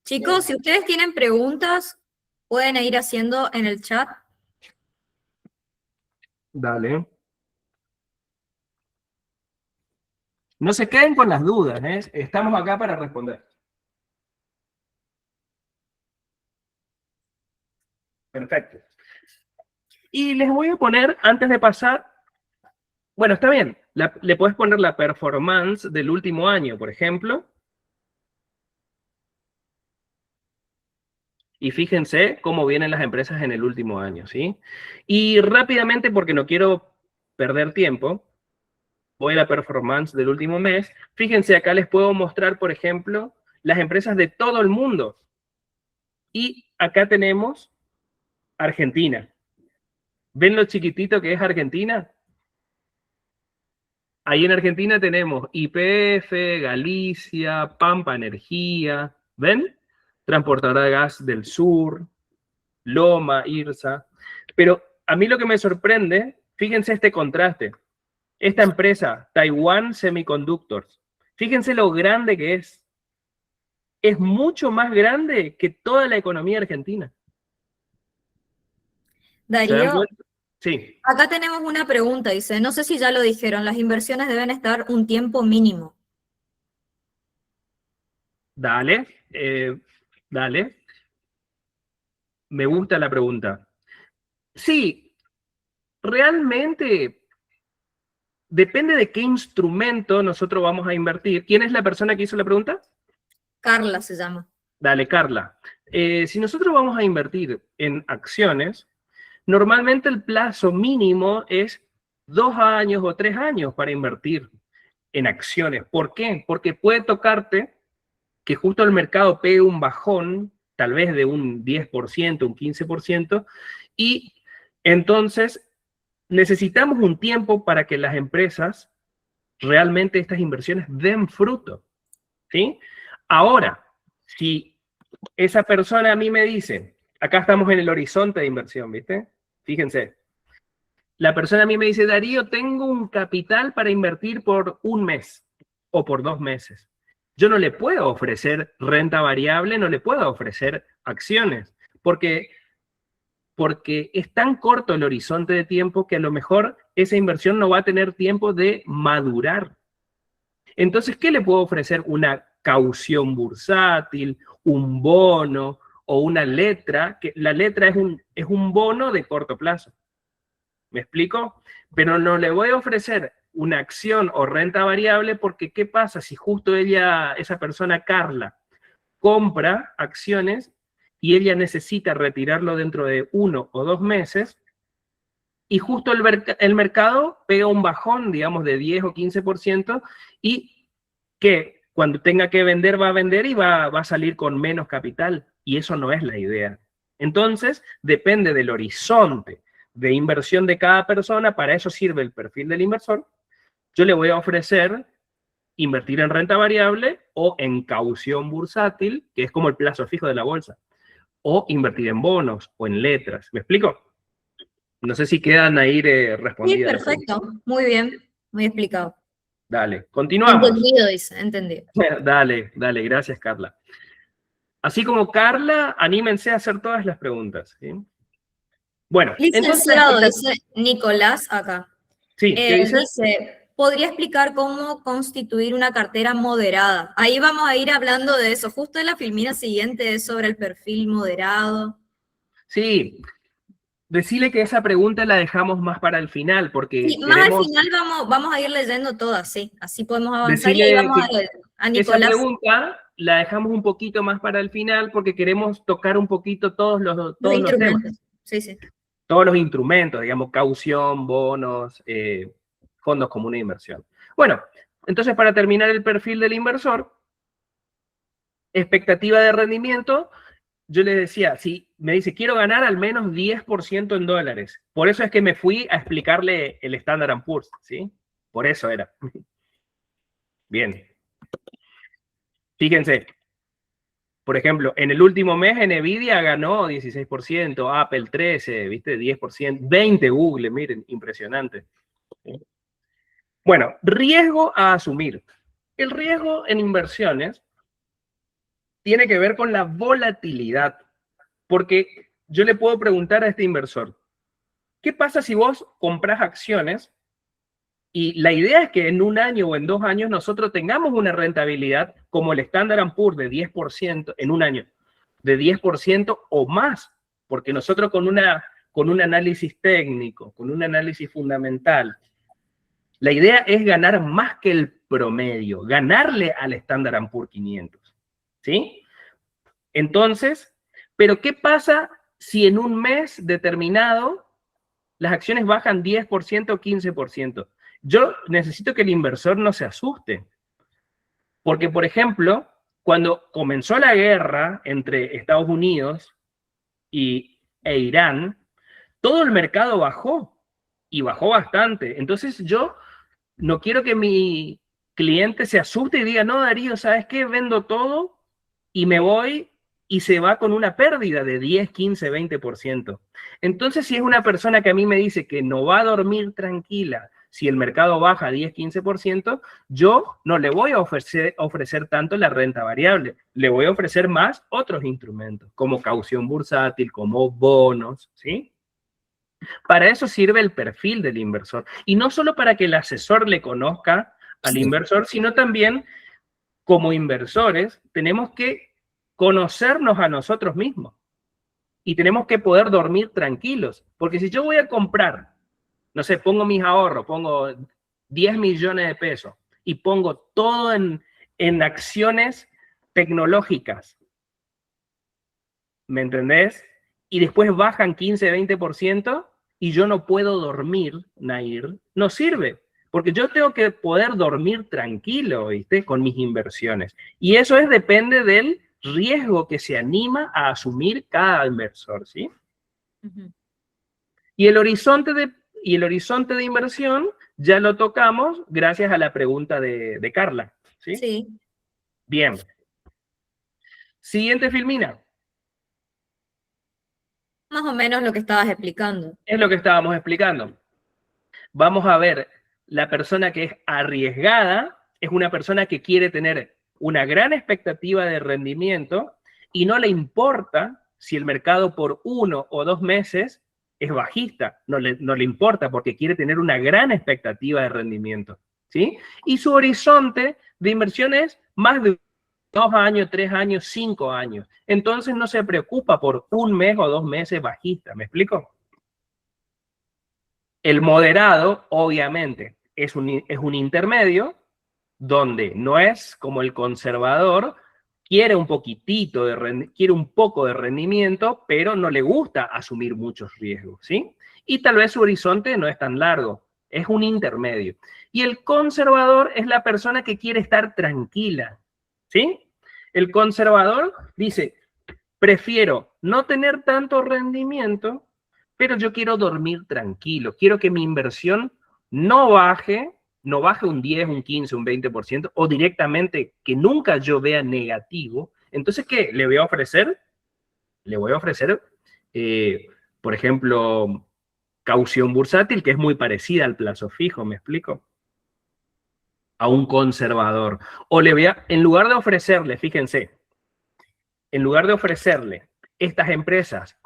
Chicos, si ustedes tienen preguntas, pueden ir haciendo en el chat. Dale. No se queden con las dudas, ¿eh? Estamos acá para responder. Perfecto. Y les voy a poner, antes de pasar, bueno, está bien, le puedes poner la performance del último año, por ejemplo. Y fíjense cómo vienen las empresas en el último año, ¿sí? Y rápidamente, porque no quiero perder tiempo, voy a la performance del último mes. Fíjense, acá les puedo mostrar, por ejemplo, las empresas de todo el mundo. Y acá tenemos Argentina. ¿Ven lo chiquitito que es Argentina? Ahí en Argentina tenemos YPF, Galicia, Pampa Energía, ¿ven? Transportadora de Gas del Sur, Loma, IRSA. Pero a mí lo que me sorprende, fíjense este contraste. Esta empresa, Taiwan Semiconductors, fíjense lo grande que es. Es mucho más grande que toda la economía argentina. ¿Se dan Darío, cuenta? Sí. acá tenemos una pregunta, dice, no sé si ya lo dijeron, las inversiones deben estar un tiempo mínimo. Dale, dale. Me gusta la pregunta. Sí, realmente depende de qué instrumento nosotros vamos a invertir. ¿Quién es la persona que hizo la pregunta? Carla se llama. Dale, Carla. Si nosotros vamos a invertir en acciones, normalmente el plazo mínimo es 2 años o 3 años para invertir en acciones. ¿Por qué? Porque puede tocarte que justo el mercado pegue un bajón, tal vez de un 10%, un 15%, y entonces necesitamos un tiempo para que las empresas realmente estas inversiones den fruto, ¿sí? Ahora, si esa persona a mí me dice, acá estamos en el horizonte de inversión, ¿viste? Fíjense, la persona a mí me dice, Darío, tengo un capital para invertir por un mes o por 2 meses. Yo no le puedo ofrecer renta variable, no le puedo ofrecer acciones, porque es tan corto el horizonte de tiempo que a lo mejor esa inversión no va a tener tiempo de madurar. Entonces, ¿qué le puedo ofrecer? Una caución bursátil, un bono o una letra, que la letra es un bono de corto plazo. ¿Me explico? Pero no le voy a ofrecer una acción o renta variable porque ¿qué pasa si justo esa persona, Carla, compra acciones y ella necesita retirarlo dentro de 1 o 2 meses y justo el mercado pega un bajón, digamos, de 10 o 15% y que cuando tenga que vender va a vender y va a salir con menos capital y eso no es la idea. Entonces, depende del horizonte de inversión de cada persona, para eso sirve el perfil del inversor. Yo le voy a ofrecer invertir en renta variable o en caución bursátil, que es como el plazo fijo de la bolsa, o invertir en bonos o en letras. ¿Me explico? No sé si quedan ahí Sí, respondidas las preguntas. perfecto. Muy bien. Muy explicado. Dale, continuamos. Entendido, dice. Entendido. Dale, dale, gracias, Carla. Así como Carla, anímense a hacer todas las preguntas. ¿Sí? Bueno, entonces la Licenciado, expectativa... dice Nicolás acá. Sí, ¿qué dice? Dice, ¿podría explicar cómo constituir una cartera moderada? Ahí vamos a ir hablando de eso. Justo en la filmina siguiente es sobre el perfil moderado. Sí, decirle que esa pregunta la dejamos más para el final, porque Sí, más al queremos final vamos a ir leyendo todas, sí. Así podemos avanzar y ahí decirle vamos que a esa Nicolás, pregunta la dejamos un poquito más para el final, porque queremos tocar un poquito los todos los temas, instrumentos. Sí, sí. todos los instrumentos, digamos, caución, bonos, fondos comunes de inversión. Bueno, entonces para terminar el perfil del inversor, expectativa de rendimiento, yo les decía, si me dice, quiero ganar al menos 10% en dólares. Por eso es que me fui a explicarle el Standard & Poor's, ¿sí? Por eso era. Bien. Fíjense, por ejemplo, en el último mes Nvidia ganó 16%, Apple 13%, ¿viste? 10%, 20% Google, miren, impresionante. Bueno, riesgo a asumir. El riesgo en inversiones tiene que ver con la volatilidad, porque yo le puedo preguntar a este inversor, ¿qué pasa si vos compras acciones y la idea es que en un año o en 2 años nosotros tengamos una rentabilidad como el Standard & Poor's de 10% en un año, de 10% o más? Porque nosotros con un análisis técnico, con un análisis fundamental, la idea es ganar más que el promedio, ganarle al Standard & Poor's 500, ¿sí? Entonces, ¿pero qué pasa si en un mes determinado las acciones bajan 10% o 15%? Yo necesito que el inversor no se asuste. Porque, por ejemplo, cuando comenzó la guerra entre Estados Unidos e Irán, todo el mercado bajó y bajó bastante. Entonces yo no quiero que mi cliente se asuste y diga, no, Darío, ¿sabes qué? Vendo todo y me voy y se va con una pérdida de 10, 15, 20%. Entonces, si es una persona que a mí me dice que no va a dormir tranquila si el mercado baja 10, 15%, yo no le voy a ofrecer tanto la renta variable, le voy a ofrecer más otros instrumentos, como caución bursátil, como bonos, ¿sí? Para eso sirve el perfil del inversor. Y no solo para que el asesor le conozca al inversor, sino también como inversores tenemos que conocernos a nosotros mismos y tenemos que poder dormir tranquilos. Porque si yo voy a comprar, no sé, pongo mis ahorros, pongo 10 millones de pesos y pongo todo en acciones tecnológicas, ¿me entendés? Y después bajan 15, 20% y yo no puedo dormir, Nair, no sirve. Porque yo tengo que poder dormir tranquilo, ¿viste? Con mis inversiones. Y eso depende del riesgo que se anima a asumir cada inversor, ¿sí? Ujú. Y el horizonte de inversión ya lo tocamos gracias a la pregunta de Carla, ¿sí? Sí. Bien. Siguiente, Filmina. Más o menos lo que estabas explicando. Es lo que estábamos explicando. Vamos a ver, la persona que es arriesgada es una persona que quiere tener una gran expectativa de rendimiento y no le importa si el mercado por 1 o 2 meses es bajista, no le importa porque quiere tener una gran expectativa de rendimiento, ¿sí? Y su horizonte de inversión es más de 2 años, 3 años, 5 años. Entonces no se preocupa por 1 mes o 2 meses bajista, ¿me explico? El moderado, obviamente, es un intermedio donde no es como el conservador, quiere un poquitito quiere un poco de rendimiento, pero no le gusta asumir muchos riesgos, ¿sí? Y tal vez su horizonte no es tan largo, es un intermedio. Y el conservador es la persona que quiere estar tranquila, ¿sí? El conservador dice, prefiero no tener tanto rendimiento, pero yo quiero dormir tranquilo, quiero que mi inversión no baje no baje un 10, un 15, un 20%, o directamente que nunca yo vea negativo, entonces, ¿qué? ¿Le voy a ofrecer? Le voy a ofrecer, por ejemplo, caución bursátil, que es muy parecida al plazo fijo, ¿me explico? A un conservador. O le voy a, en lugar de ofrecerle, fíjense, en lugar de ofrecerle estas empresas,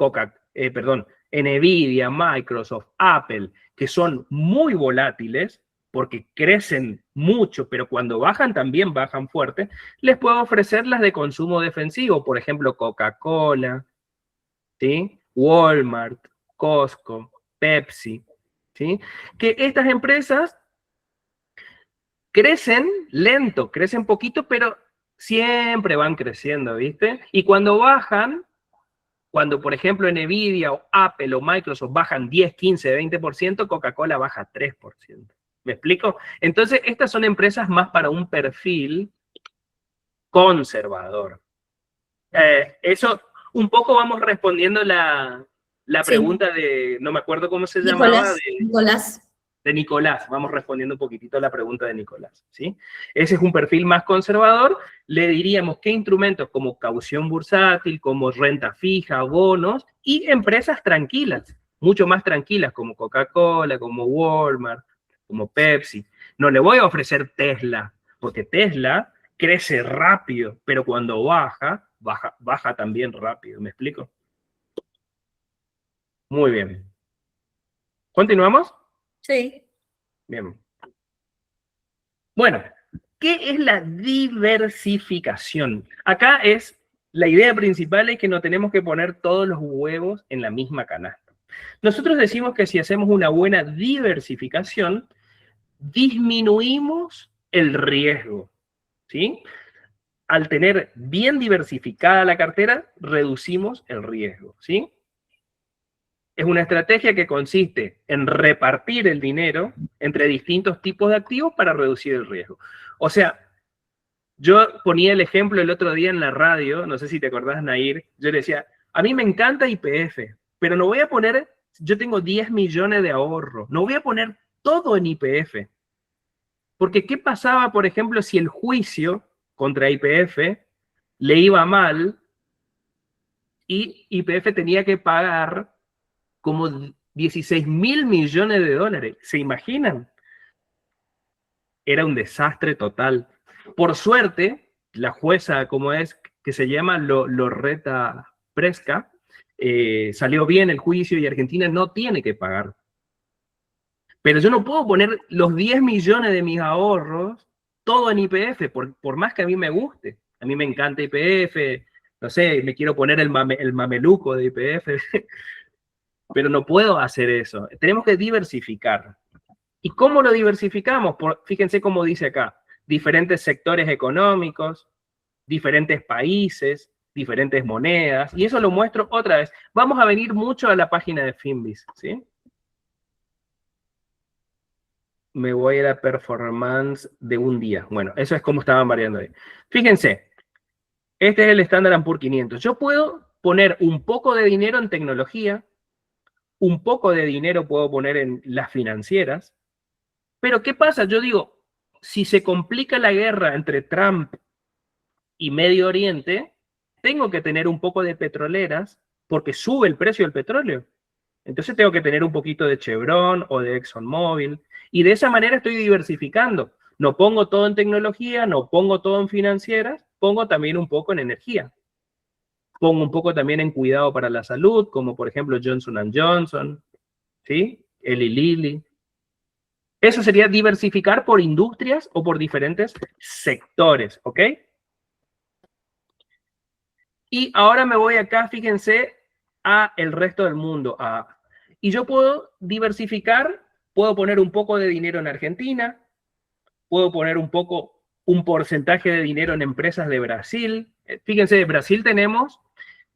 Nvidia, Microsoft, Apple, que son muy volátiles, porque crecen mucho, pero cuando bajan también bajan fuerte, les puedo ofrecer las de consumo defensivo, por ejemplo, Coca-Cola, ¿sí? Walmart, Costco, Pepsi, ¿sí? Que estas empresas crecen lento, crecen poquito, pero siempre van creciendo, ¿viste? Y cuando bajan, cuando por ejemplo Nvidia o Apple o Microsoft bajan 10, 15, 20%, Coca-Cola baja 3%. ¿Me explico? Entonces, estas son empresas más para un perfil conservador. Eso, un poco vamos respondiendo la Sí, pregunta de, no me acuerdo cómo se llamaba, Nicolás, Nicolás. de Nicolás. Vamos respondiendo un poquitito a la pregunta de Nicolás, ¿sí? Ese es un perfil más conservador. Le diríamos qué instrumentos como caución bursátil, como renta fija, bonos y empresas tranquilas, mucho más tranquilas como Coca-Cola, como Walmart, como Pepsi. No le voy a ofrecer Tesla, porque Tesla crece rápido, pero cuando baja también rápido. ¿Me explico? Muy bien. ¿Continuamos? Sí. Bien. Bueno, ¿qué es la diversificación? Acá es, la idea principal es que no tenemos que poner todos los huevos en la misma canasta. Nosotros decimos que si hacemos una buena diversificación, disminuimos el riesgo, ¿sí? Al tener bien diversificada la cartera, reducimos el riesgo, ¿sí? Es una estrategia que consiste en repartir el dinero entre distintos tipos de activos para reducir el riesgo. O sea, yo ponía el ejemplo el otro día en la radio, no sé si te acordás, Nair, yo le decía, a mí me encanta YPF, pero no voy a poner, yo tengo 10 millones de ahorro, no voy a poner todo en YPF. Porque ¿qué pasaba, por ejemplo, si el juicio contra YPF le iba mal y YPF tenía que pagar como 16 mil millones de dólares? ¿Se imaginan? Era un desastre total. Por suerte, la jueza, como es, que se llama Loretta Presca, salió bien el juicio y Argentina no tiene que pagar. Pero yo no puedo poner los 10 millones de mis ahorros todo en YPF, por más que a mí me guste. A mí me encanta YPF, no sé, me quiero poner el mameluco de YPF, pero no puedo hacer eso. Tenemos que diversificar. ¿Y cómo lo diversificamos? Fíjense cómo dice acá, diferentes sectores económicos, diferentes países, diferentes monedas, y eso lo muestro otra vez. Vamos a venir mucho a la página de Finviz, ¿sí? Me voy a la performance de un día. Bueno, eso es como estaban variando ahí. Fíjense, este es el Standard & Poor's 500. Yo puedo poner un poco de dinero en tecnología, un poco de dinero puedo poner en las financieras, pero ¿qué pasa? Yo digo, si se complica la guerra entre Trump y Medio Oriente, tengo que tener un poco de petroleras porque sube el precio del petróleo. Entonces tengo que tener un poquito de Chevron o de ExxonMobil. Y de esa manera estoy diversificando. No pongo todo en tecnología, no pongo todo en financieras, pongo también un poco en energía. Pongo un poco también en cuidado para la salud, como por ejemplo Johnson & Johnson, ¿sí? Eli Lilly. Eso sería diversificar por industrias o por diferentes sectores, ¿ok? Y ahora me voy acá, fíjense, a el resto del mundo. Y yo puedo diversificar, puedo poner un poco de dinero en Argentina, puedo poner un porcentaje de dinero en empresas de Brasil. Fíjense, de Brasil tenemos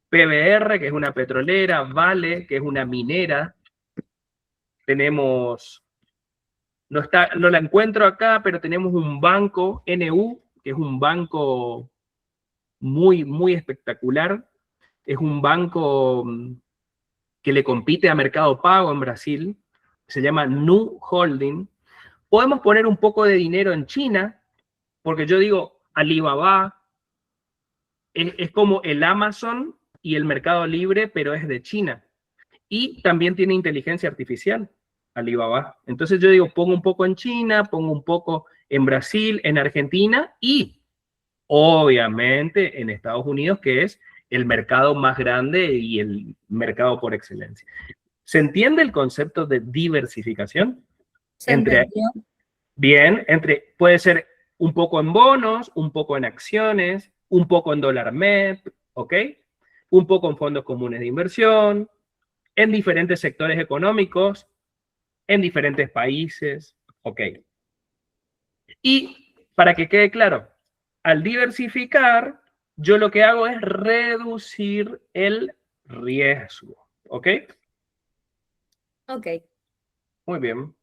PBR, que es una petrolera, Vale, que es una minera. Tenemos, no la encuentro acá, pero tenemos un banco, NU, que es un banco muy, muy espectacular. Es un banco que le compite a Mercado Pago en Brasil, se llama Nu Holding. Podemos poner un poco de dinero en China, porque yo digo, Alibaba es como el Amazon y el Mercado Libre, pero es de China. Y también tiene inteligencia artificial, Alibaba. Entonces yo digo, pongo un poco en China, pongo un poco en Brasil, en Argentina y obviamente en Estados Unidos, que es el mercado más grande y el mercado por excelencia. ¿Se entiende el concepto de diversificación? ¿Se Entre, entendió? bien, puede ser un poco en bonos, un poco en acciones, un poco en dólar MEP, ¿ok? Un poco en fondos comunes de inversión, en diferentes sectores económicos, en diferentes países, ¿ok? Y para que quede claro, al diversificar, yo lo que hago es reducir el riesgo, ¿ok? Ok. Muy bien.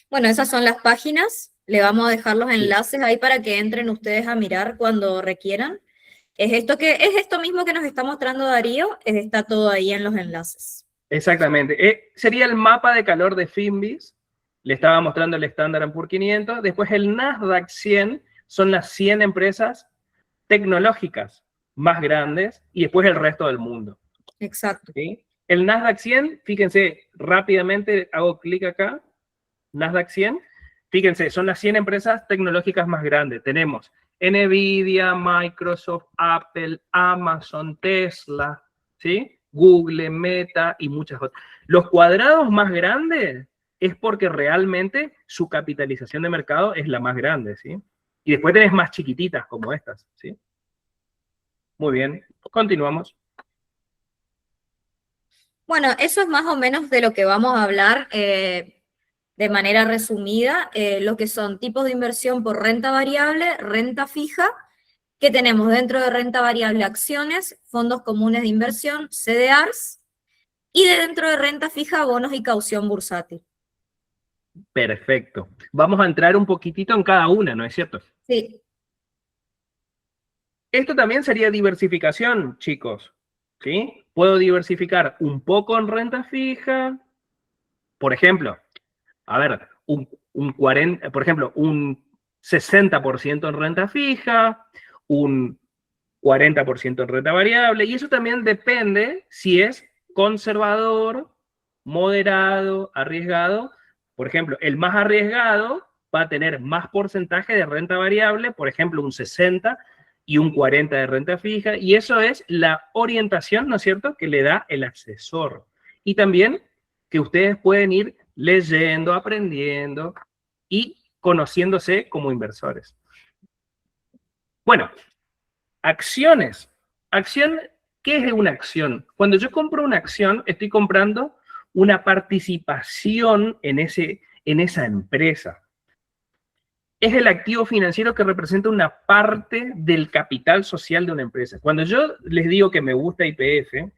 Bueno, esas son las páginas. Le vamos a dejar los Sí. enlaces ahí para que entren ustedes a mirar cuando requieran. Es esto mismo que nos está mostrando Darío, está todo ahí en los enlaces. Exactamente. Sería el mapa de calor de Finbis. Le estaba mostrando el Standard & Poor's 500. Después el Nasdaq 100 son las 100 empresas tecnológicas más grandes y después el resto del mundo. Exacto. ¿Sí? El Nasdaq 100, fíjense, rápidamente hago clic acá, Nasdaq 100, fíjense, son las 100 empresas tecnológicas más grandes. Tenemos Nvidia, Microsoft, Apple, Amazon, Tesla, ¿sí? Google, Meta y muchas otras. Los cuadrados más grandes es porque realmente su capitalización de mercado es la más grande, ¿sí? Y después tenés más chiquititas como estas, ¿sí? Muy bien, continuamos. Bueno, eso es más o menos de lo que vamos a hablar de manera resumida, lo que son tipos de inversión por renta variable, renta fija, que tenemos dentro de renta variable acciones, fondos comunes de inversión, CDRs, y dentro de renta fija, bonos y caución bursátil. Perfecto. Vamos a entrar un poquitito en cada una, ¿no es cierto? Sí. Esto también sería diversificación, chicos. ¿Sí? Puedo diversificar un poco en renta fija. Por ejemplo, a ver, un 40, por ejemplo, un 60% en renta fija, un 40% en renta variable, y eso también depende si es conservador, moderado, arriesgado. Por ejemplo, el más arriesgado va a tener más porcentaje de renta variable, por ejemplo, un 60 y un 40 de renta fija, y eso es la orientación, ¿no es cierto?, que le da el asesor. Y también que ustedes pueden ir leyendo, aprendiendo y conociéndose como inversores. Bueno, acciones. Acción, ¿qué es una acción? Cuando yo compro una acción, estoy comprando una participación en esa empresa. Es el activo financiero que representa una parte del capital social de una empresa. Cuando yo les digo que me gusta YPF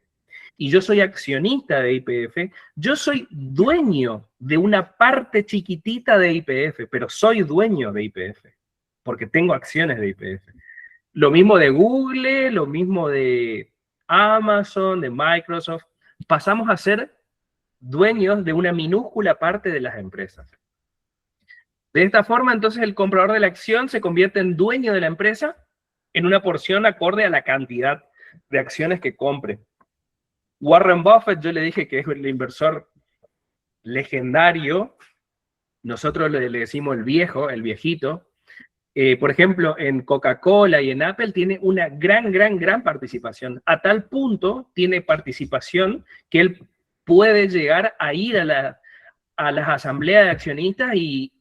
y yo soy accionista de YPF, yo soy dueño de una parte chiquitita de YPF, pero soy dueño de YPF porque tengo acciones de YPF. Lo mismo de Google, lo mismo de Amazon, de Microsoft. Pasamos a ser dueños de una minúscula parte de las empresas. De esta forma, entonces, el comprador de la acción se convierte en dueño de la empresa en una porción acorde a la cantidad de acciones que compre. Warren Buffett, yo le dije que es el inversor legendario. Nosotros le decimos el viejo, el viejito. Por ejemplo, en Coca-Cola y en Apple tiene una gran participación. A tal punto tiene participación que él puede llegar a ir a las asambleas de accionistas y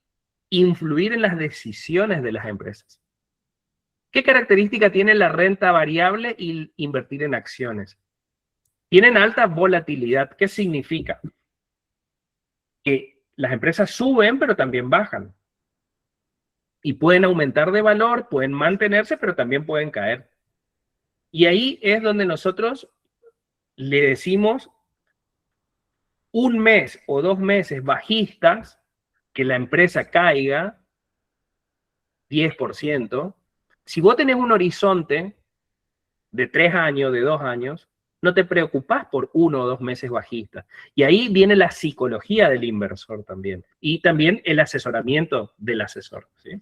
influir en las decisiones de las empresas. ¿Qué característica tiene la renta variable y invertir en acciones? Tienen alta volatilidad. ¿Qué significa? Que las empresas suben, pero también bajan. Y pueden aumentar de valor, pueden mantenerse, pero también pueden caer. Y ahí es donde nosotros le decimos un mes o 2 meses bajistas, que la empresa caiga 10%. Si vos tenés un horizonte de 3 años, de 2 años, No te preocupas por 1 o 2 meses bajistas. Y ahí viene la psicología del inversor también. Y también el asesoramiento del asesor, ¿sí?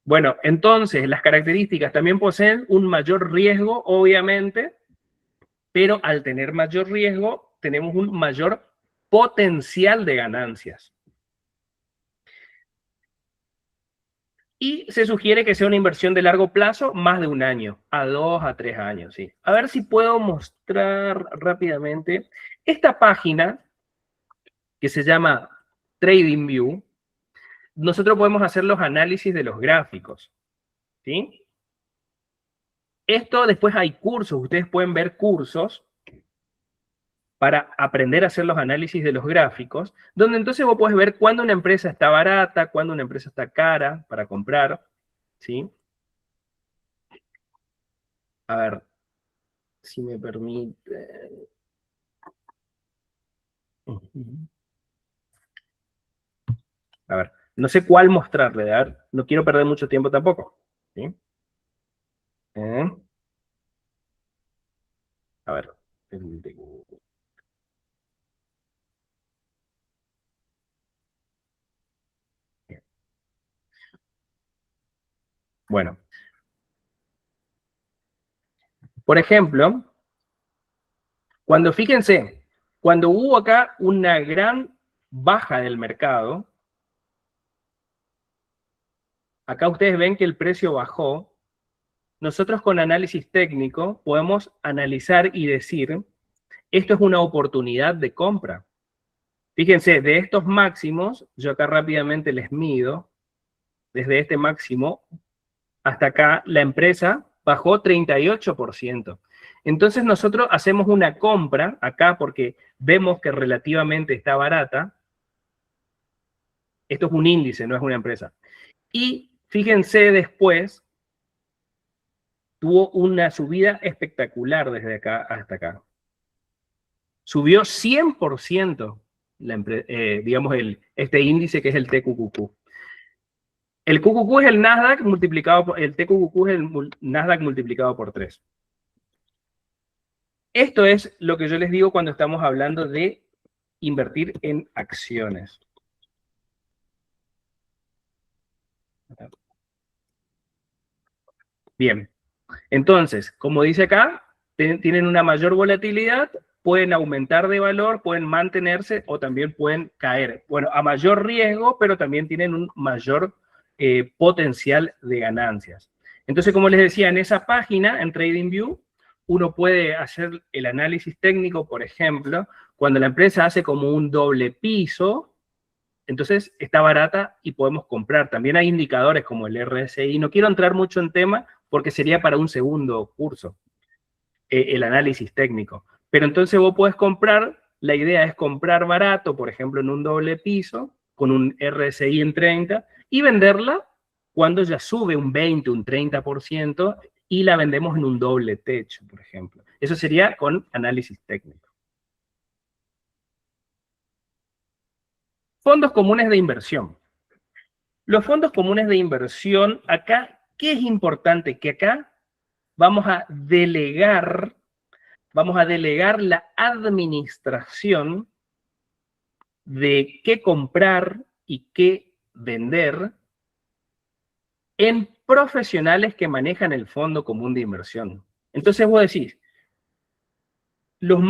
Bueno, entonces las características también poseen un mayor riesgo, obviamente, pero al tener mayor riesgo, tenemos un mayor potencial de ganancias. Y se sugiere que sea una inversión de largo plazo, más de 1 año, a 2 a 3 años, ¿sí? A ver si puedo mostrar rápidamente esta página que se llama TradingView. Nosotros podemos hacer los análisis de los gráficos, ¿sí? Esto después hay cursos, ustedes pueden ver cursos para aprender a hacer los análisis de los gráficos, donde entonces vos podés ver cuándo una empresa está barata, cuándo una empresa está cara para comprar, ¿sí? A ver, si me permite. A ver, no sé cuál mostrarle, a ver, no quiero perder mucho tiempo tampoco, ¿sí? Eh, a ver, bueno, por ejemplo, cuando fíjense, cuando hubo acá una gran baja del mercado, acá ustedes ven que el precio bajó. Nosotros con análisis técnico podemos analizar y decir, esto es una oportunidad de compra. Fíjense, de estos máximos, yo acá rápidamente les mido, desde este máximo hasta acá, la empresa bajó 38%. Entonces nosotros hacemos una compra acá porque vemos que relativamente está barata. Esto es un índice, no es una empresa. Y fíjense después, tuvo una subida espectacular desde acá hasta acá. Subió 100% digamos, este índice que es el TQQQ. El QQQ es el Nasdaq multiplicado por, el TQQQ es el Nasdaq multiplicado por 3. Esto es lo que yo les digo cuando estamos hablando de invertir en acciones. Bien, entonces, como dice acá, tienen una mayor volatilidad, pueden aumentar de valor, pueden mantenerse o también pueden caer. Bueno, a mayor riesgo, pero también tienen un mayor potencial de ganancias. Entonces, como les decía, en esa página, en TradingView, uno puede hacer el análisis técnico, por ejemplo, cuando la empresa hace como un doble piso, entonces está barata y podemos comprar. También hay indicadores como el RSI. No quiero entrar mucho en tema porque sería para un segundo curso, el análisis técnico. Pero entonces vos podés comprar, la idea es comprar barato, por ejemplo, en un doble piso, con un RSI en 30, y venderla cuando ya sube un 20, un 30%, y la vendemos en un doble techo, por ejemplo. Eso sería con análisis técnico. Fondos comunes de inversión. Los fondos comunes de inversión, acá, ¿qué es importante? Que acá vamos a delegar la administración de qué comprar y qué vender en profesionales que manejan el fondo común de inversión. Entonces vos decís, los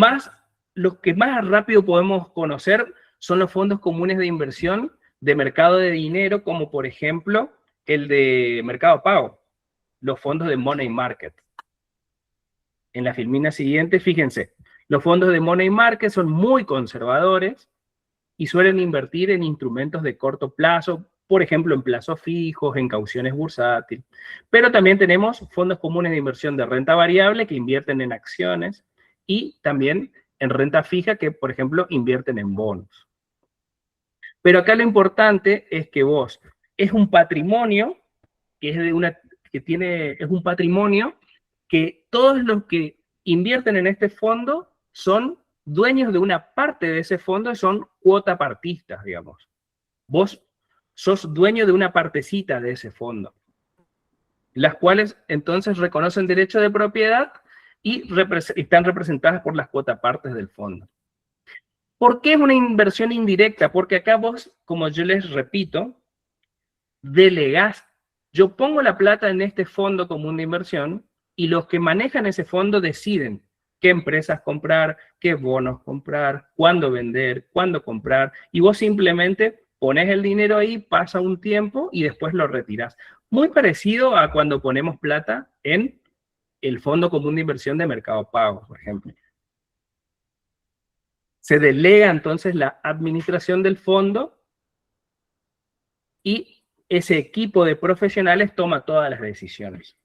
que más rápido podemos conocer son los fondos comunes de inversión de mercado de dinero, como por ejemplo el de Mercado Pago, los fondos de Money Market. En la filmina siguiente, fíjense, los fondos de Money Market son muy conservadores y suelen invertir en instrumentos de corto plazo, por ejemplo, en plazos fijos, en cauciones bursátiles. Pero también tenemos fondos comunes de inversión de renta variable que invierten en acciones y también en renta fija que, por ejemplo, invierten en bonos. Pero acá lo importante es que vos, es un patrimonio que es es un patrimonio que todos los que invierten en este fondo son dueños de una parte de ese fondo y son cuotapartistas, digamos. Vos sos dueño de una partecita de ese fondo, las cuales entonces reconocen derecho de propiedad y están representadas por las cuotapartes del fondo. ¿Por qué es una inversión indirecta? Porque acá vos, como yo les repito, delegás. Yo pongo la plata en este fondo común de inversión y los que manejan ese fondo deciden qué empresas comprar, qué bonos comprar, cuándo vender, cuándo comprar, y vos simplemente pones el dinero ahí, pasa un tiempo y después lo retirás. Muy parecido a cuando ponemos plata en el fondo común de inversión de Mercado Pago, por ejemplo. Se delega entonces la administración del fondo y ese equipo de profesionales toma todas las decisiones.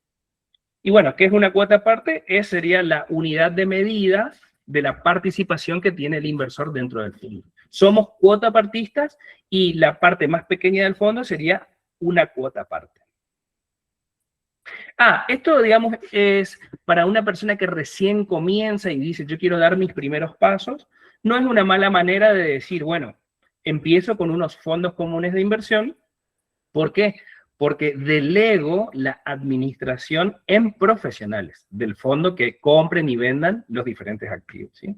Y bueno, ¿qué es una cuota aparte? Sería la unidad de medida de la participación que tiene el inversor dentro del fondo. Somos cuotapartistas y la parte más pequeña del fondo sería una cuota aparte. Esto, digamos, es para una persona que recién comienza y dice, yo quiero dar mis primeros pasos. No es una mala manera de decir, bueno, empiezo con unos fondos comunes de inversión. ¿Por qué? Porque delego la administración en profesionales del fondo que compren y vendan los diferentes activos, ¿sí?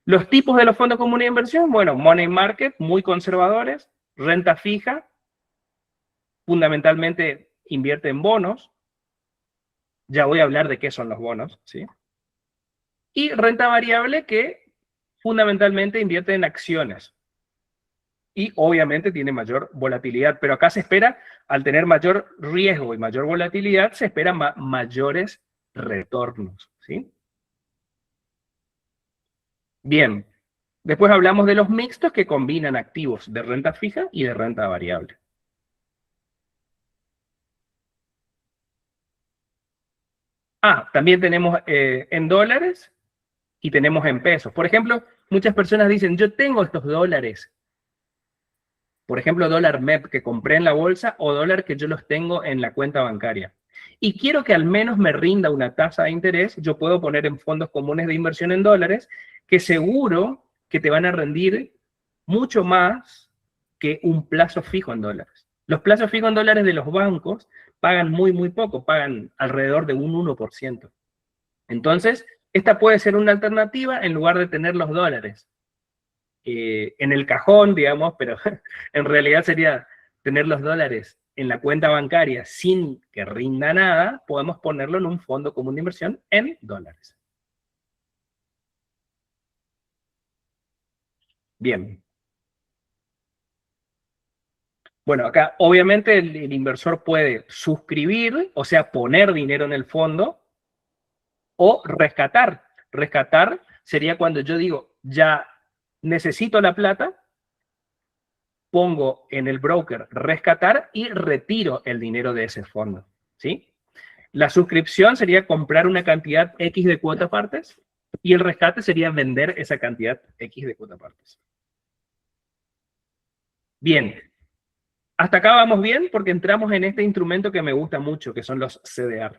Los tipos de los fondos comunes de inversión, bueno, money market, muy conservadores, renta fija, fundamentalmente invierte en bonos, ya voy a hablar de qué son los bonos, ¿sí? Y renta variable que fundamentalmente invierte en acciones. Y obviamente tiene mayor volatilidad, pero acá se espera, al tener mayor riesgo y mayor volatilidad, se esperan mayores retornos, ¿sí? Bien, después hablamos de los mixtos que combinan activos de renta fija y de renta variable. También tenemos en dólares y tenemos en pesos. Por ejemplo, muchas personas dicen, yo tengo estos dólares. Por ejemplo, dólar MEP que compré en la bolsa o dólar que yo los tengo en la cuenta bancaria. Y quiero que al menos me rinda una tasa de interés, yo puedo poner en fondos comunes de inversión en dólares, que seguro que te van a rendir mucho más que un plazo fijo en dólares. Los plazos fijos en dólares de los bancos pagan muy poco, pagan alrededor de un 1%. Entonces, esta puede ser una alternativa en lugar de tener los dólares en el cajón, digamos, pero en realidad sería tener los dólares en la cuenta bancaria sin que rinda nada, podemos ponerlo en un fondo común de inversión en dólares. Bien. Bueno, acá obviamente el inversor puede suscribir, o sea, poner dinero en el fondo, o rescatar. Rescatar sería cuando yo digo, ya necesito la plata, pongo en el broker rescatar y retiro el dinero de ese fondo, ¿sí? La suscripción sería comprar una cantidad X de cuotapartes y el rescate sería vender esa cantidad X de cuotapartes. Bien, hasta acá vamos bien porque entramos en este instrumento que me gusta mucho, que son los CDR.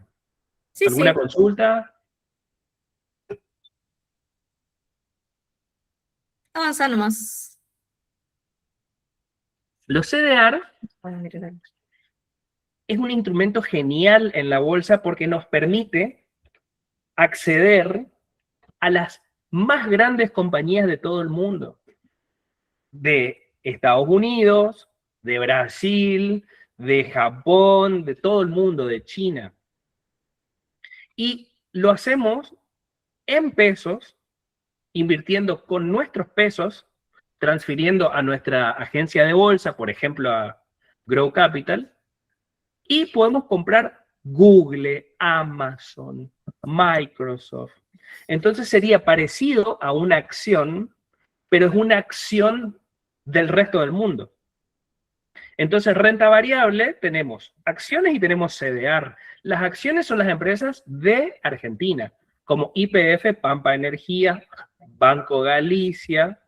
Sí, ¿Alguna sí. consulta? Avanza nomás. Los CDR es un instrumento genial en la bolsa porque nos permite acceder a las más grandes compañías de todo el mundo. De Estados Unidos, de Brasil, de Japón, de todo el mundo, de China. Y lo hacemos en pesos, invirtiendo con nuestros pesos, transfiriendo a nuestra agencia de bolsa, por ejemplo a Grow Capital, y podemos comprar Google, Amazon, Microsoft. Entonces sería parecido a una acción, pero es una acción del resto del mundo. Entonces, renta variable, tenemos acciones y tenemos CDR. Las acciones son las empresas de Argentina, como YPF, Pampa Energía, Banco Galicia,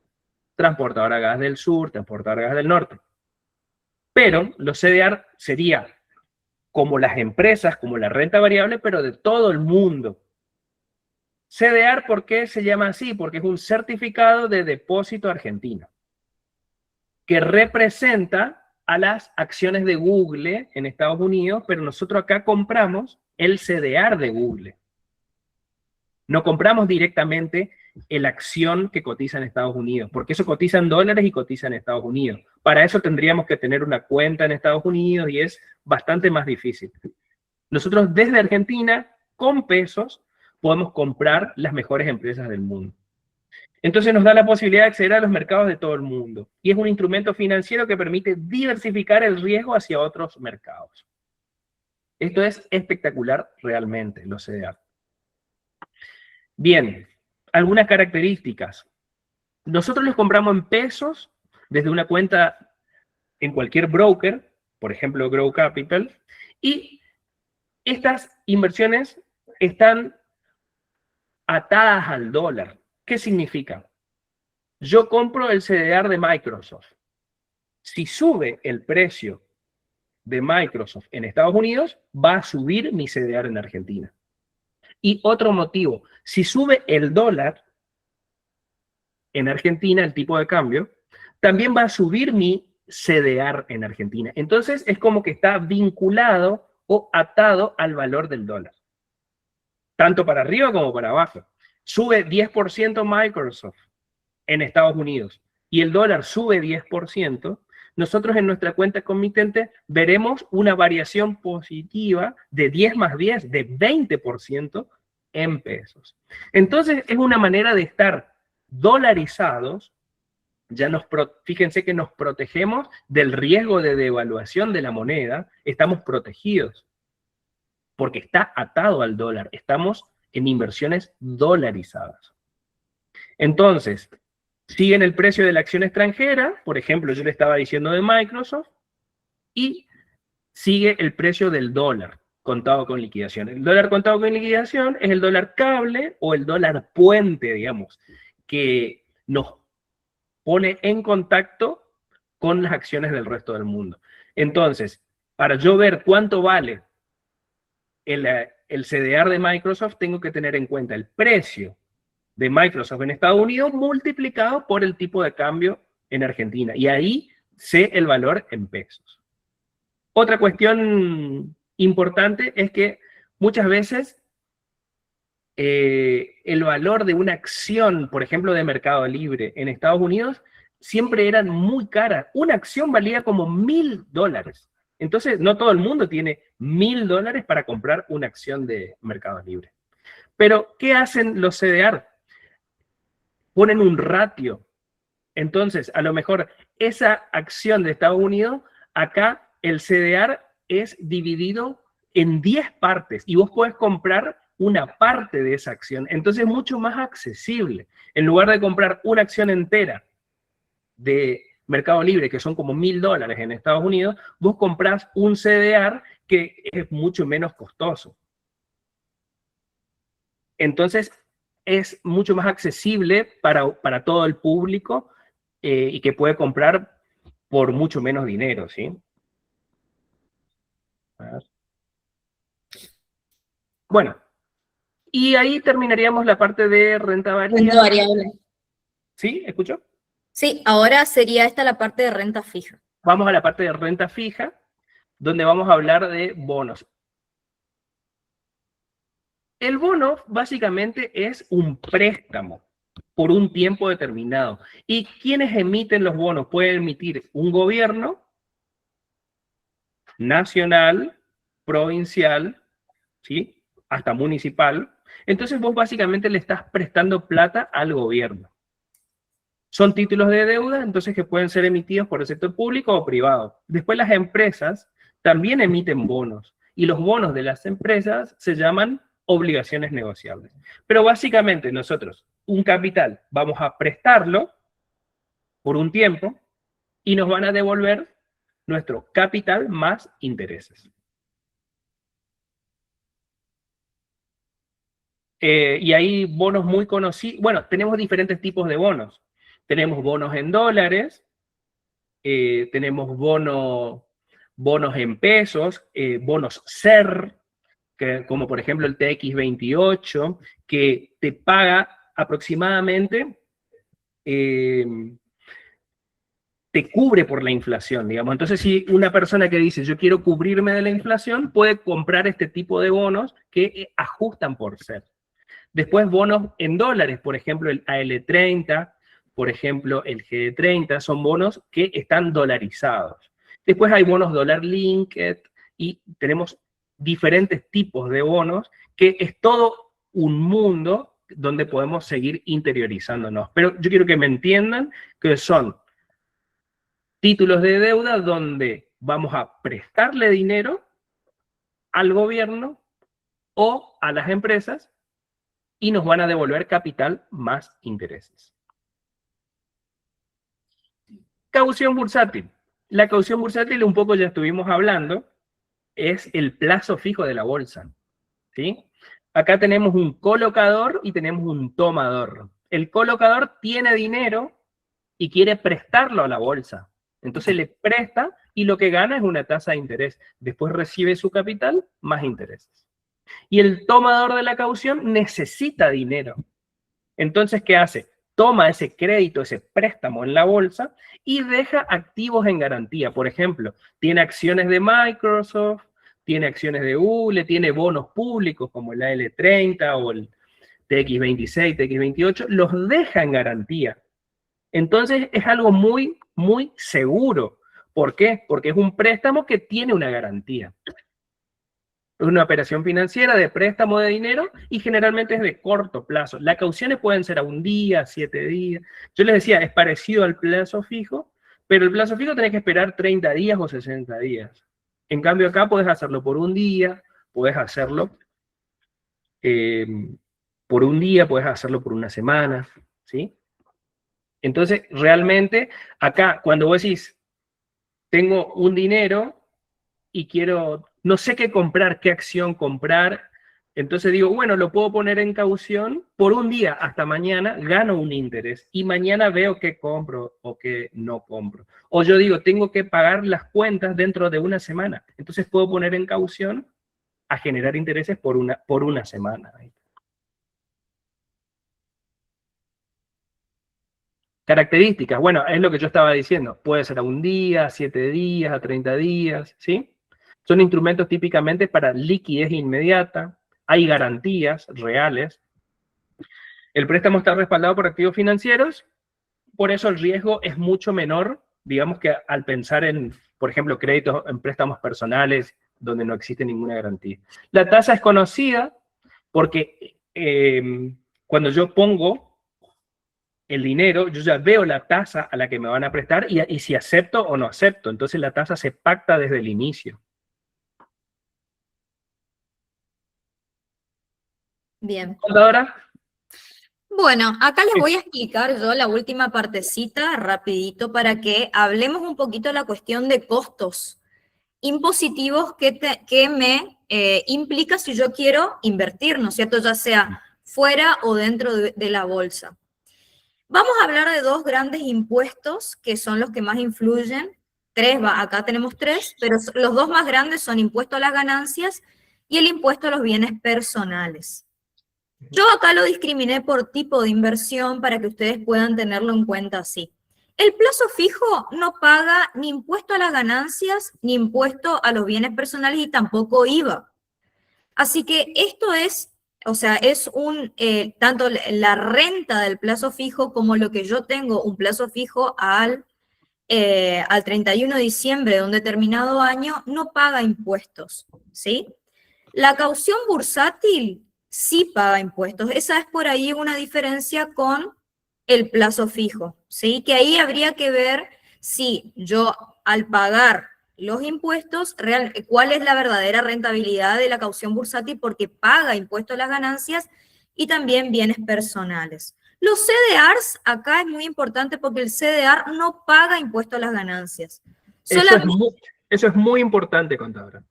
Transportadora Gas del Sur, Transportadora Gas del Norte. Pero los CDR sería como las empresas, como la renta variable, pero de todo el mundo. CDR, ¿por qué se llama así? Porque es un certificado de depósito argentino, que representa a las acciones de Google en Estados Unidos, pero nosotros acá compramos el CDR de Google. No compramos directamente la acción que cotiza en Estados Unidos, porque eso cotiza en dólares y cotiza en Estados Unidos. Para eso tendríamos que tener una cuenta en Estados Unidos y es bastante más difícil. Nosotros desde Argentina, con pesos, podemos comprar las mejores empresas del mundo. Entonces nos da la posibilidad de acceder a los mercados de todo el mundo. Y es un instrumento financiero que permite diversificar el riesgo hacia otros mercados. Esto es espectacular realmente, los CDR. Bien, algunas características. Nosotros los compramos en pesos desde una cuenta en cualquier broker, por ejemplo Grow Capital, y estas inversiones están atadas al dólar. ¿Qué significa? Yo compro el CDR de Microsoft. Si sube el precio de Microsoft en Estados Unidos, va a subir mi CDR en Argentina. Y otro motivo, si sube el dólar en Argentina, el tipo de cambio, también va a subir mi CDR en Argentina. Entonces es como que está vinculado o atado al valor del dólar. Tanto para arriba como para abajo. Sube 10% Microsoft en Estados Unidos y el dólar sube 10%, nosotros en nuestra cuenta comitente veremos una variación positiva de 10 más 10, de 20% en pesos. Entonces es una manera de estar dolarizados. Ya fíjense que nos protegemos del riesgo de devaluación de la moneda, estamos protegidos porque está atado al dólar, estamos en inversiones dolarizadas. Entonces, siguen el precio de la acción extranjera, por ejemplo, yo le estaba diciendo de Microsoft, y sigue el precio del dólar contado con liquidación. El dólar contado con liquidación es el dólar cable o el dólar puente, digamos, que nos pone en contacto con las acciones del resto del mundo. Entonces, para yo ver cuánto vale el CDR de Microsoft, tengo que tener en cuenta el precio de Microsoft en Estados Unidos multiplicado por el tipo de cambio en Argentina. Y ahí sé el valor en pesos. Otra cuestión importante es que muchas veces el valor de una acción, por ejemplo, de Mercado Libre en Estados Unidos, siempre eran muy caras. Una acción valía como $1.000. Entonces, no todo el mundo tiene $1.000 para comprar una acción de Mercado Libre. Pero, ¿qué hacen los CDR? Ponen un ratio. Entonces, a lo mejor esa acción de Estados Unidos, acá el CDR es dividido en 10 partes y vos podés comprar una parte de esa acción. Entonces es mucho más accesible. En lugar de comprar una acción entera de Mercado Libre, que son como $1.000 en Estados Unidos, vos comprás un CDR que es mucho menos costoso. Entonces es mucho más accesible para todo el público y que puede comprar por mucho menos dinero, ¿sí? Bueno, y ahí terminaríamos la parte de renta variable. Renta variable. ¿Sí? ¿Escuchó? Sí, ahora sería esta la parte de renta fija. Vamos a la parte de renta fija, donde vamos a hablar de bonos. El bono básicamente es un préstamo por un tiempo determinado. ¿Y quiénes emiten los bonos? Puede emitir un gobierno nacional, provincial, ¿sí? Hasta municipal. Entonces vos básicamente le estás prestando plata al gobierno. Son títulos de deuda, entonces que pueden ser emitidos por el sector público o privado. Después las empresas también emiten bonos. Y los bonos de las empresas se llaman obligaciones negociables. Pero básicamente nosotros, un capital, vamos a prestarlo por un tiempo y nos van a devolver nuestro capital más intereses. Y hay bonos muy conocidos. Bueno, tenemos diferentes tipos de bonos. Tenemos bonos en dólares, tenemos bonos en pesos, bonos SER, como por ejemplo el TX28, que te paga aproximadamente, te cubre por la inflación, digamos. Entonces, si una persona que dice, yo quiero cubrirme de la inflación, puede comprar este tipo de bonos que ajustan por SER. Después bonos en dólares, por ejemplo, el AL30, por ejemplo, el GD30, son bonos que están dolarizados. Después hay bonos dólar linked y tenemos diferentes tipos de bonos, que es todo un mundo donde podemos seguir interiorizándonos. Pero yo quiero que me entiendan que son títulos de deuda donde vamos a prestarle dinero al gobierno o a las empresas y nos van a devolver capital más intereses. Caución bursátil. La caución bursátil, un poco ya estuvimos hablando, es el plazo fijo de la bolsa, ¿sí? Acá tenemos un colocador y tenemos un tomador. El colocador tiene dinero y quiere prestarlo a la bolsa. Entonces le presta y lo que gana es una tasa de interés. Después recibe su capital más intereses. Y el tomador de la caución necesita dinero. Entonces, ¿qué hace? Toma ese crédito, ese préstamo en la bolsa y deja activos en garantía. Por ejemplo, tiene acciones de Microsoft, tiene acciones de Google, tiene bonos públicos como el AL30 o el TX26, TX28, los deja en garantía. Entonces es algo muy, muy seguro. ¿Por qué? Porque es un préstamo que tiene una garantía. Es una operación financiera de préstamo de dinero y generalmente es de corto plazo. Las cauciones pueden ser a un día, 7 días. Yo les decía, es parecido al plazo fijo, pero el plazo fijo tenés que esperar 30 días o 60 días. En cambio acá podés hacerlo por un día, podés hacerlo por un día, podés hacerlo por una semana, ¿sí? Entonces, realmente, acá, cuando vos decís, tengo un dinero y quiero, no sé qué comprar, qué acción comprar, entonces digo, bueno, lo puedo poner en caución por un día hasta mañana, gano un interés y mañana veo qué compro o qué no compro. O yo digo, tengo que pagar las cuentas dentro de una semana, entonces puedo poner en caución a generar intereses por una semana. Características, bueno, es lo que yo estaba diciendo, puede ser a un día, a 7 días, a 30 días, ¿sí? Son instrumentos típicamente para liquidez inmediata, hay garantías reales. El préstamo está respaldado por activos financieros, por eso el riesgo es mucho menor, digamos que al pensar en, por ejemplo, créditos en préstamos personales donde no existe ninguna garantía. La tasa es conocida porque cuando yo pongo el dinero, yo ya veo la tasa a la que me van a prestar y si acepto o no acepto. Entonces la tasa se pacta desde el inicio. Bien. Contadora, Bueno, acá les voy a explicar yo la última partecita rapidito para que hablemos un poquito de la cuestión de costos impositivos que me implica si yo quiero invertir, ¿no es cierto? Ya sea fuera o dentro de la bolsa. Vamos a hablar de dos grandes impuestos que son los que más influyen. Acá tenemos tres, pero los dos más grandes son impuesto a las ganancias y el impuesto a los bienes personales. Yo acá lo discriminé por tipo de inversión para que ustedes puedan tenerlo en cuenta así. El plazo fijo no paga ni impuesto a las ganancias, ni impuesto a los bienes personales y tampoco IVA. Así que esto es, o sea, es tanto la renta del plazo fijo como lo que yo tengo un plazo fijo al 31 de diciembre de un determinado año, no paga impuestos, ¿sí? La caución bursátil sí paga impuestos. Esa es por ahí una diferencia con el plazo fijo, ¿sí? Que ahí habría que ver si yo al pagar los impuestos, cuál es la verdadera rentabilidad de la caución bursátil porque paga impuestos a las ganancias y también bienes personales. Los CDRs, acá es muy importante porque el CDR no paga impuestos a las ganancias. eso es muy importante, contadora.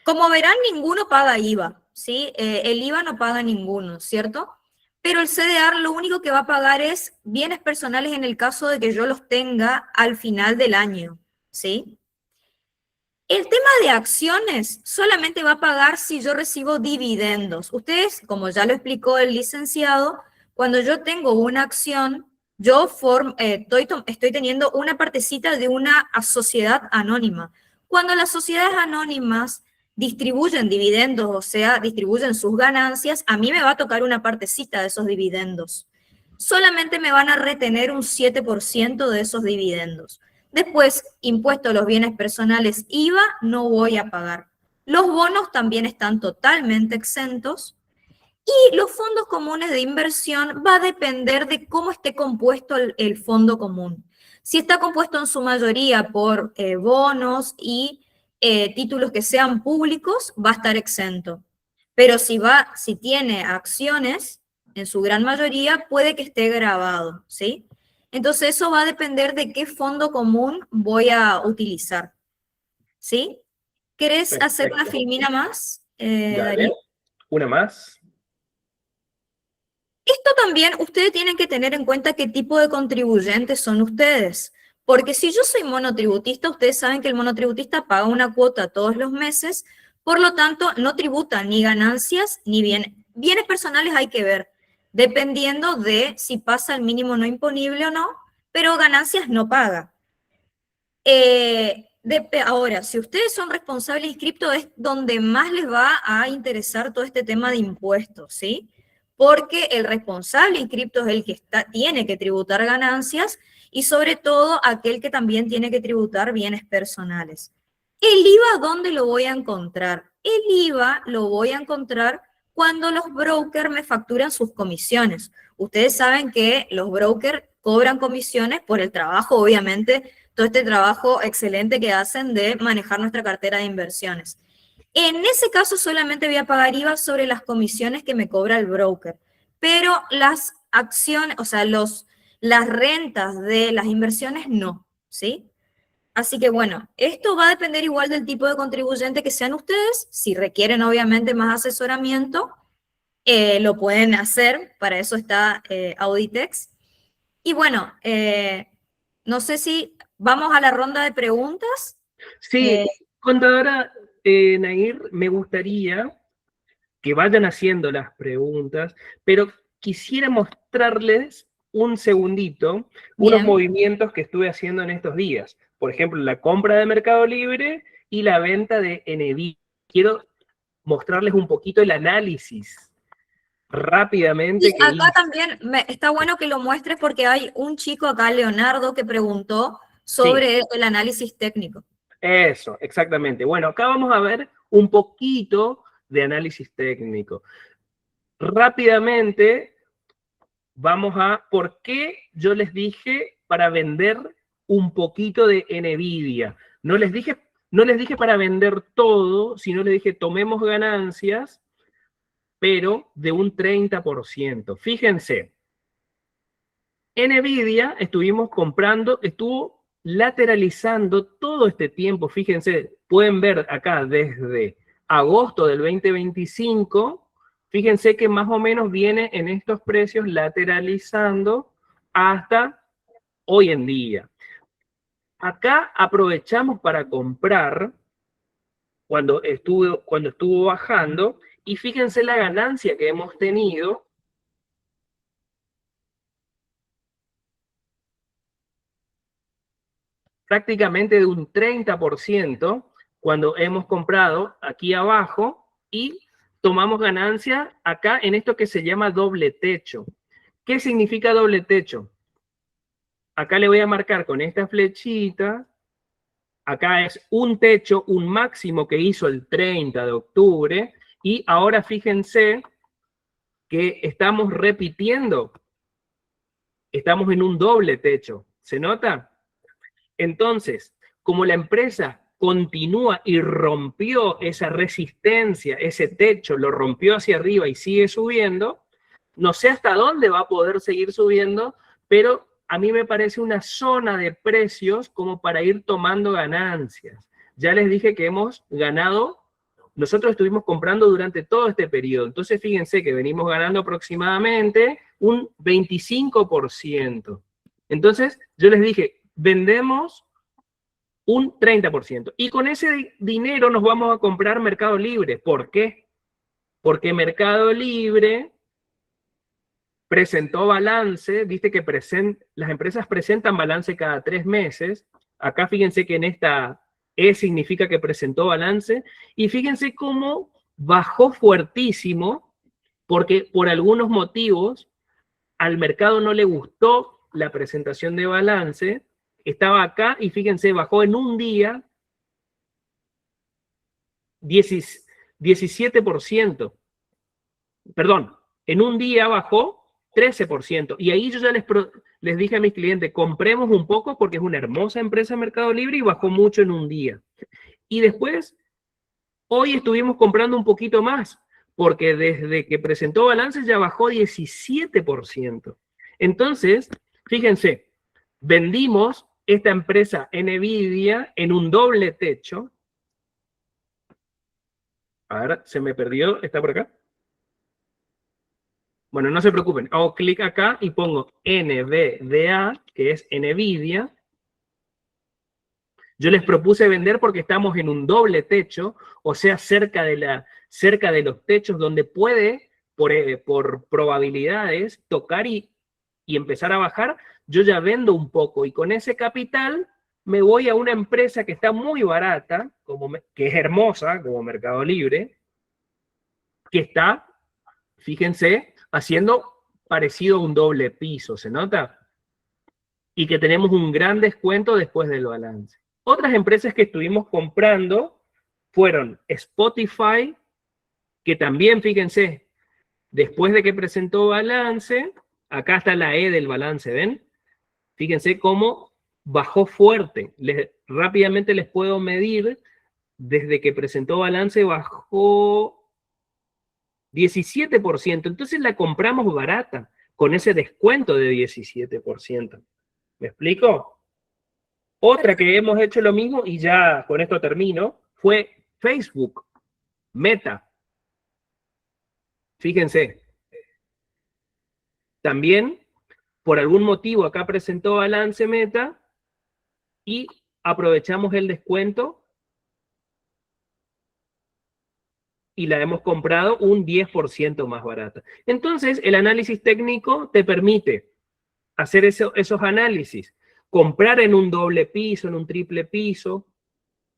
Como verán, ninguno paga IVA, ¿sí? El IVA no paga ninguno, ¿cierto? Pero el CDR lo único que va a pagar es bienes personales en el caso de que yo los tenga al final del año, ¿sí? El tema de acciones solamente va a pagar si yo recibo dividendos. Ustedes, como ya lo explicó el licenciado, cuando yo tengo una acción, yo estoy teniendo una partecita de una sociedad anónima. Cuando las sociedades anónimas distribuyen dividendos, o sea, distribuyen sus ganancias, a mí me va a tocar una partecita de esos dividendos. Solamente me van a retener un 7% de esos dividendos. Después, impuesto a los bienes personales, IVA, no voy a pagar. Los bonos también están totalmente exentos. Y los fondos comunes de inversión va a depender de cómo esté compuesto el fondo común. Si está compuesto en su mayoría por bonos y títulos que sean públicos, va a estar exento. Pero si tiene acciones, en su gran mayoría, puede que esté grabado, ¿sí? Entonces eso va a depender de qué fondo común voy a utilizar, ¿sí? ¿Querés hacer una Perfecto. filmina más, Dale, Darío? una más. Esto también ustedes tienen que tener en cuenta qué tipo de contribuyentes son ustedes. Porque si yo soy monotributista, ustedes saben que el monotributista paga una cuota todos los meses, por lo tanto no tributa ni ganancias ni bienes personales hay que ver, dependiendo de si pasa el mínimo no imponible o no, pero ganancias no paga. Ahora, si ustedes son responsables inscriptos, es donde más les va a interesar todo este tema de impuestos, ¿sí? Porque el responsable inscripto es el que tiene que tributar ganancias y sobre todo aquel que también tiene que tributar bienes personales. ¿El IVA dónde lo voy a encontrar? El IVA lo voy a encontrar cuando los brokers me facturan sus comisiones. Ustedes saben que los brokers cobran comisiones por el trabajo, obviamente, todo este trabajo excelente que hacen de manejar nuestra cartera de inversiones. En ese caso solamente voy a pagar IVA sobre las comisiones que me cobra el broker, pero las acciones, o sea, las rentas de las inversiones no, ¿sí? Así que bueno, esto va a depender igual del tipo de contribuyente que sean ustedes. Si requieren obviamente más asesoramiento, lo pueden hacer, para eso está Auditex. Y bueno, no sé si vamos a la ronda de preguntas. Sí, contadora Nair, me gustaría que vayan haciendo las preguntas, pero quisiera mostrarles un segundito unos Bien, movimientos que estuve haciendo en estos días. Por ejemplo, la compra de Mercado Libre y la venta de NVIDIA. Quiero mostrarles un poquito el análisis y rápidamente que acá hice. también está bueno que lo muestres porque hay un chico acá, Leonardo, que preguntó Sí, sobre el análisis técnico. eso, exactamente. Bueno, acá vamos a ver un poquito de análisis técnico. Rápidamente, vamos a por qué yo les dije para vender un poquito de NVIDIA. No les dije para vender todo, sino les dije tomemos ganancias, pero de un 30%. Fíjense, NVIDIA estuvimos comprando, estuvo lateralizando todo este tiempo. Fíjense, pueden ver acá desde agosto del 2025, fíjense que más o menos viene en estos precios lateralizando hasta hoy en día. Acá aprovechamos para comprar cuando estuvo bajando y fíjense la ganancia que hemos tenido prácticamente de un 30% cuando hemos comprado aquí abajo y tomamos ganancia acá en esto que se llama doble techo. ¿Qué significa doble techo? Acá le voy a marcar con esta flechita. Acá es un techo, un máximo que hizo el 30 de octubre. Y ahora fíjense que estamos repitiendo. Estamos en un doble techo. ¿Se nota? Entonces, como la empresa continúa y rompió esa resistencia, ese techo, lo rompió hacia arriba y sigue subiendo, no sé hasta dónde va a poder seguir subiendo, pero a mí me parece una zona de precios como para ir tomando ganancias. Ya les dije que hemos ganado, nosotros estuvimos comprando durante todo este periodo, entonces fíjense que venimos ganando aproximadamente un 25%. Entonces, yo les dije, vendemos un 30%. Y con ese dinero nos vamos a comprar Mercado Libre. ¿Por qué? Porque Mercado Libre presentó balance, viste que las empresas presentan balance cada 3 meses. Acá fíjense que E significa que presentó balance. Y fíjense cómo bajó fuertísimo, porque por algunos motivos al mercado no le gustó la presentación de balance. Estaba acá y fíjense, bajó en un día 17%. Perdón, en un día bajó 13%. Y ahí yo ya les dije a mis clientes, compremos un poco porque es una hermosa empresa de Mercado Libre y bajó mucho en un día. Y después, hoy estuvimos comprando un poquito más, porque desde que presentó balance ya bajó 17%. Entonces, fíjense, vendimos esta empresa Nvidia en un doble techo. Ahora se me perdió, ¿está por acá? Bueno, no se preocupen, hago clic acá y pongo NVDA, que es Nvidia. Yo les propuse vender porque estamos en un doble techo, o sea, cerca de los techos donde puede, por probabilidades, tocar y empezar a bajar. Yo ya vendo un poco y con ese capital me voy a una empresa que está muy barata, que es hermosa, como Mercado Libre, que está, fíjense, haciendo parecido a un doble piso, ¿se nota? Y que tenemos un gran descuento después del balance. Otras empresas que estuvimos comprando fueron Spotify, que también, fíjense, después de que presentó balance, acá está la E del balance, ¿ven? Fíjense cómo bajó fuerte. Rápidamente les puedo medir, desde que presentó balance bajó 17%. Entonces la compramos barata, con ese descuento de 17%. ¿Me explico? Otra que hemos hecho lo mismo, y ya con esto termino, fue Facebook, Meta. Fíjense, también por algún motivo acá presentó balance Meta y aprovechamos el descuento y la hemos comprado un 10% más barata. Entonces, el análisis técnico te permite hacer esos análisis, comprar en un doble piso, en un triple piso,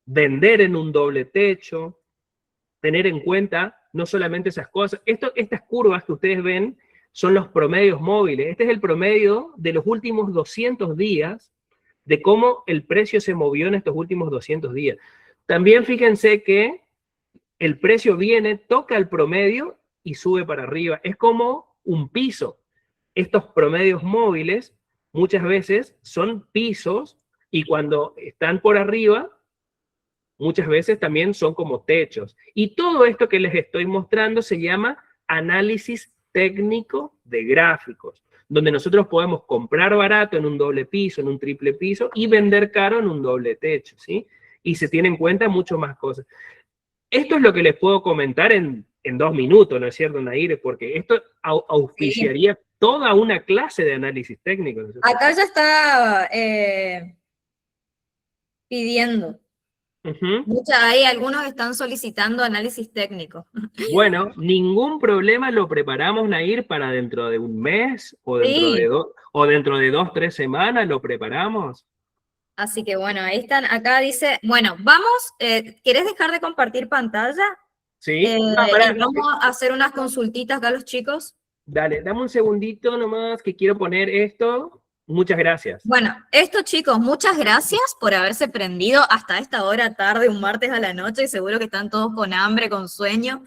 vender en un doble techo, tener en cuenta no solamente esas cosas. Estas curvas que ustedes ven son los promedios móviles. Este es el promedio de los últimos 200 días, de cómo el precio se movió en estos últimos 200 días. También fíjense que el precio viene, toca el promedio y sube para arriba. Es como un piso. Estos promedios móviles muchas veces son pisos y cuando están por arriba, muchas veces también son como techos. Y todo esto que les estoy mostrando se llama análisis técnico de gráficos, donde nosotros podemos comprar barato en un doble piso, en un triple piso, y vender caro en un doble techo, ¿sí? Y se tiene en cuenta mucho más cosas. Esto es lo que les puedo comentar en 2 minutos, ¿no es cierto, Nair? Porque esto auspiciaría toda una clase de análisis técnico, ¿no es cierto? Acá ya está pidiendo. Hay algunos que están solicitando análisis técnico. Bueno, ningún problema, lo preparamos, Nair, para dentro de un mes o dentro de 2, 3 semanas, lo preparamos. Así que bueno, ahí están, acá dice, bueno, vamos, ¿querés dejar de compartir pantalla? Sí. Y vamos a hacer unas consultitas acá a los chicos. Dale, dame un segundito nomás que quiero poner esto. Muchas gracias. Bueno, esto chicos, muchas gracias por haberse prendido hasta esta hora tarde, un martes a la noche, y seguro que están todos con hambre, con sueño,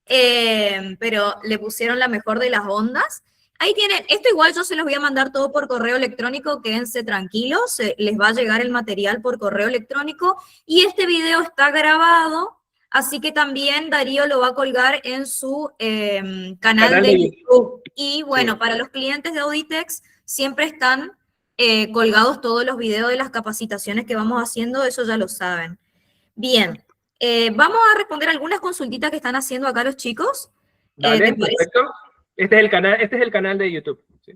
pero le pusieron la mejor de las ondas. Ahí tienen, esto igual yo se los voy a mandar todo por correo electrónico, quédense tranquilos, les va a llegar el material por correo electrónico, y este video está grabado, así que también Darío lo va a colgar en su canal de YouTube. Y bueno, sí, para los clientes de Auditex, siempre están colgados todos los videos de las capacitaciones que vamos haciendo, eso ya lo saben. Bien, vamos a responder algunas consultitas que están haciendo acá los chicos. Dale, perfecto. Este es el canal de YouTube. Sí.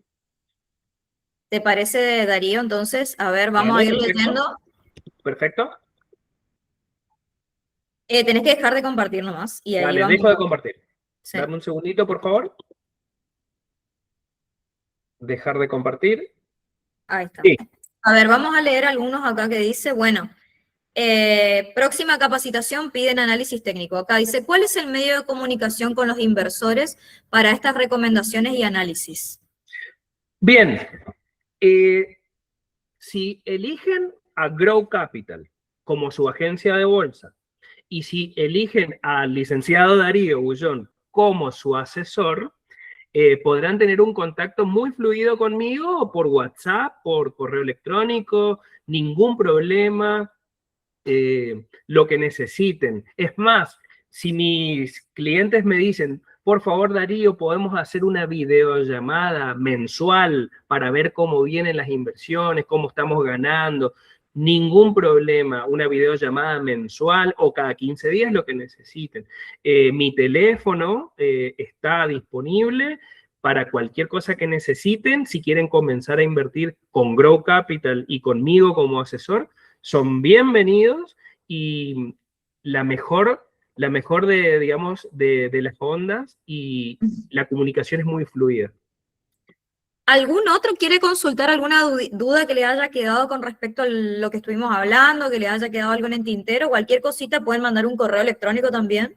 ¿Te parece, Darío? Entonces, a ver, vamos a ir leyendo. Perfecto. Tenés que dejar de compartir nomás. Y ahí vale, dejo de compartir. Sí. Dame un segundito, por favor. Dejar de compartir. Ahí está. Sí. A ver, vamos a leer algunos acá que dice, bueno, Próxima capacitación piden análisis técnico. Acá dice, ¿cuál es el medio de comunicación con los inversores para estas recomendaciones y análisis? Bien, si eligen a Grow Capital como su agencia de bolsa y si eligen al licenciado Darío Bullón como su asesor, podrán tener un contacto muy fluido conmigo por WhatsApp, por correo electrónico, ningún problema, lo que necesiten. Es más, si mis clientes me dicen, por favor, Darío, podemos hacer una videollamada mensual para ver cómo vienen las inversiones, cómo estamos ganando. Ningún problema, una videollamada mensual o cada 15 días, lo que necesiten. Mi teléfono está disponible para cualquier cosa que necesiten. Si quieren comenzar a invertir con Grow Capital y conmigo como asesor, son bienvenidos y la mejor, la mejor de, digamos, de las ondas y la comunicación es muy fluida. ¿Algún otro quiere consultar alguna duda que le haya quedado con respecto a lo que estuvimos hablando, que le haya quedado algo en el tintero? Cualquier cosita pueden mandar un correo electrónico también.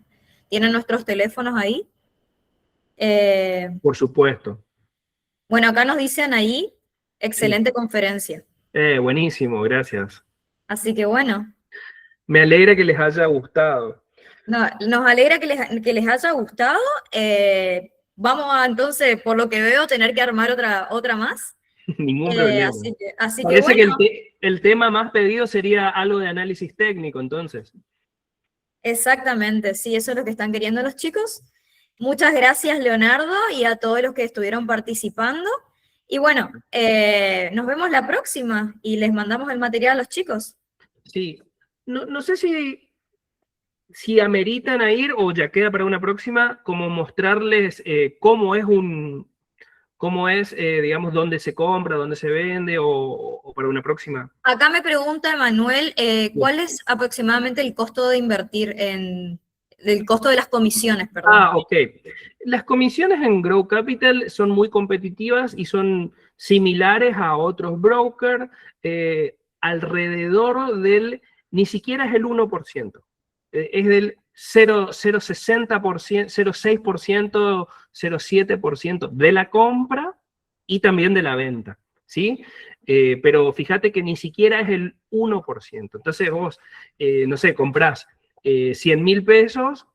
Tienen nuestros teléfonos ahí. Por supuesto. Bueno, acá nos dicen ahí, Sí. excelente conferencia. Buenísimo, gracias. Así que bueno, Me alegra que les haya gustado. nos alegra que les haya gustado. Vamos a entonces, por lo que veo, tener que armar otra más. Ningún problema. Así que Parece que bueno, el tema más pedido sería algo de análisis técnico, entonces. exactamente, sí, eso es lo que están queriendo los chicos. Muchas gracias, Leonardo, y a todos los que estuvieron participando. Y bueno, nos vemos la próxima y les mandamos el material a los chicos. Sí. No sé si ameritan a ir o ya queda para una próxima, como mostrarles cómo es, digamos, dónde se compra, dónde se vende o para una próxima. Acá me pregunta Emanuel, ¿cuál es aproximadamente el costo de invertir el costo de las comisiones, perdón? Ok. Las comisiones en Grow Capital son muy competitivas y son similares a otros brokers, alrededor del, ni siquiera es el 1%, es del 0,60%, 0,6%, 0,7% de la compra y también de la venta, ¿sí? Pero fíjate que ni siquiera es el 1%. Entonces vos, no sé, comprás 100.000 pesos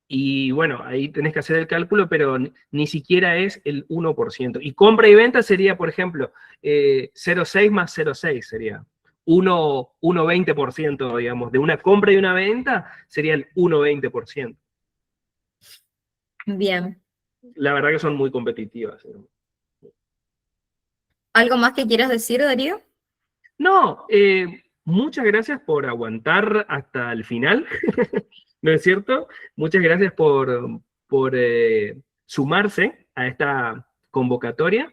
y bueno, ahí tenés que hacer el cálculo, pero ni siquiera es el 1%. Y compra y venta sería, por ejemplo, 0,6 más 0,6 sería 1,20%, digamos. De una compra y una venta sería el 1,20%. Bien. La verdad que son muy competitivas. ¿Algo más que quieras decir, Darío? No, muchas gracias por aguantar hasta el final, ¿no es cierto? Muchas gracias por sumarse a esta convocatoria.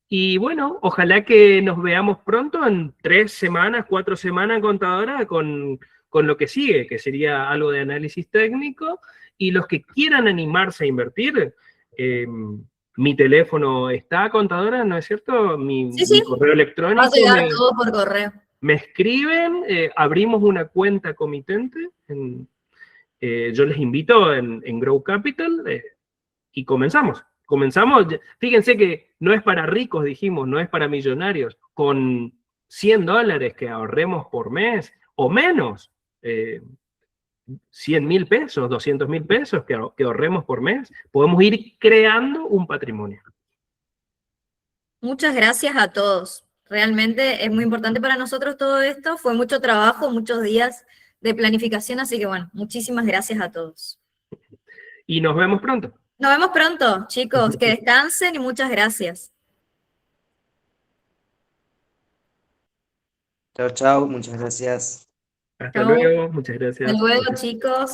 Y bueno, ojalá que nos veamos pronto en 3 semanas, 4 semanas, contadora, con lo que sigue, que sería algo de análisis técnico. Y los que quieran animarse a invertir, mi teléfono está, contadora, ¿no es cierto? Sí, Mi sí, correo va a electrónico, llegar todo por correo. me escriben, abrimos una cuenta comitente, yo les invito en Grow Capital y comenzamos. Comenzamos, fíjense que no es para ricos, dijimos, no es para millonarios. Con $100 que ahorremos por mes o menos, 100.000 pesos, 200.000 pesos que ahorremos por mes, podemos ir creando un patrimonio. Muchas gracias a todos. Realmente es muy importante para nosotros todo esto. Fue mucho trabajo, muchos días de planificación, así que bueno, muchísimas gracias a todos. Y nos vemos pronto. Nos vemos pronto, chicos. Que descansen y muchas gracias. Chao, chao, muchas gracias. Hasta Chao. luego, muchas Hasta gracias. luego, chicos.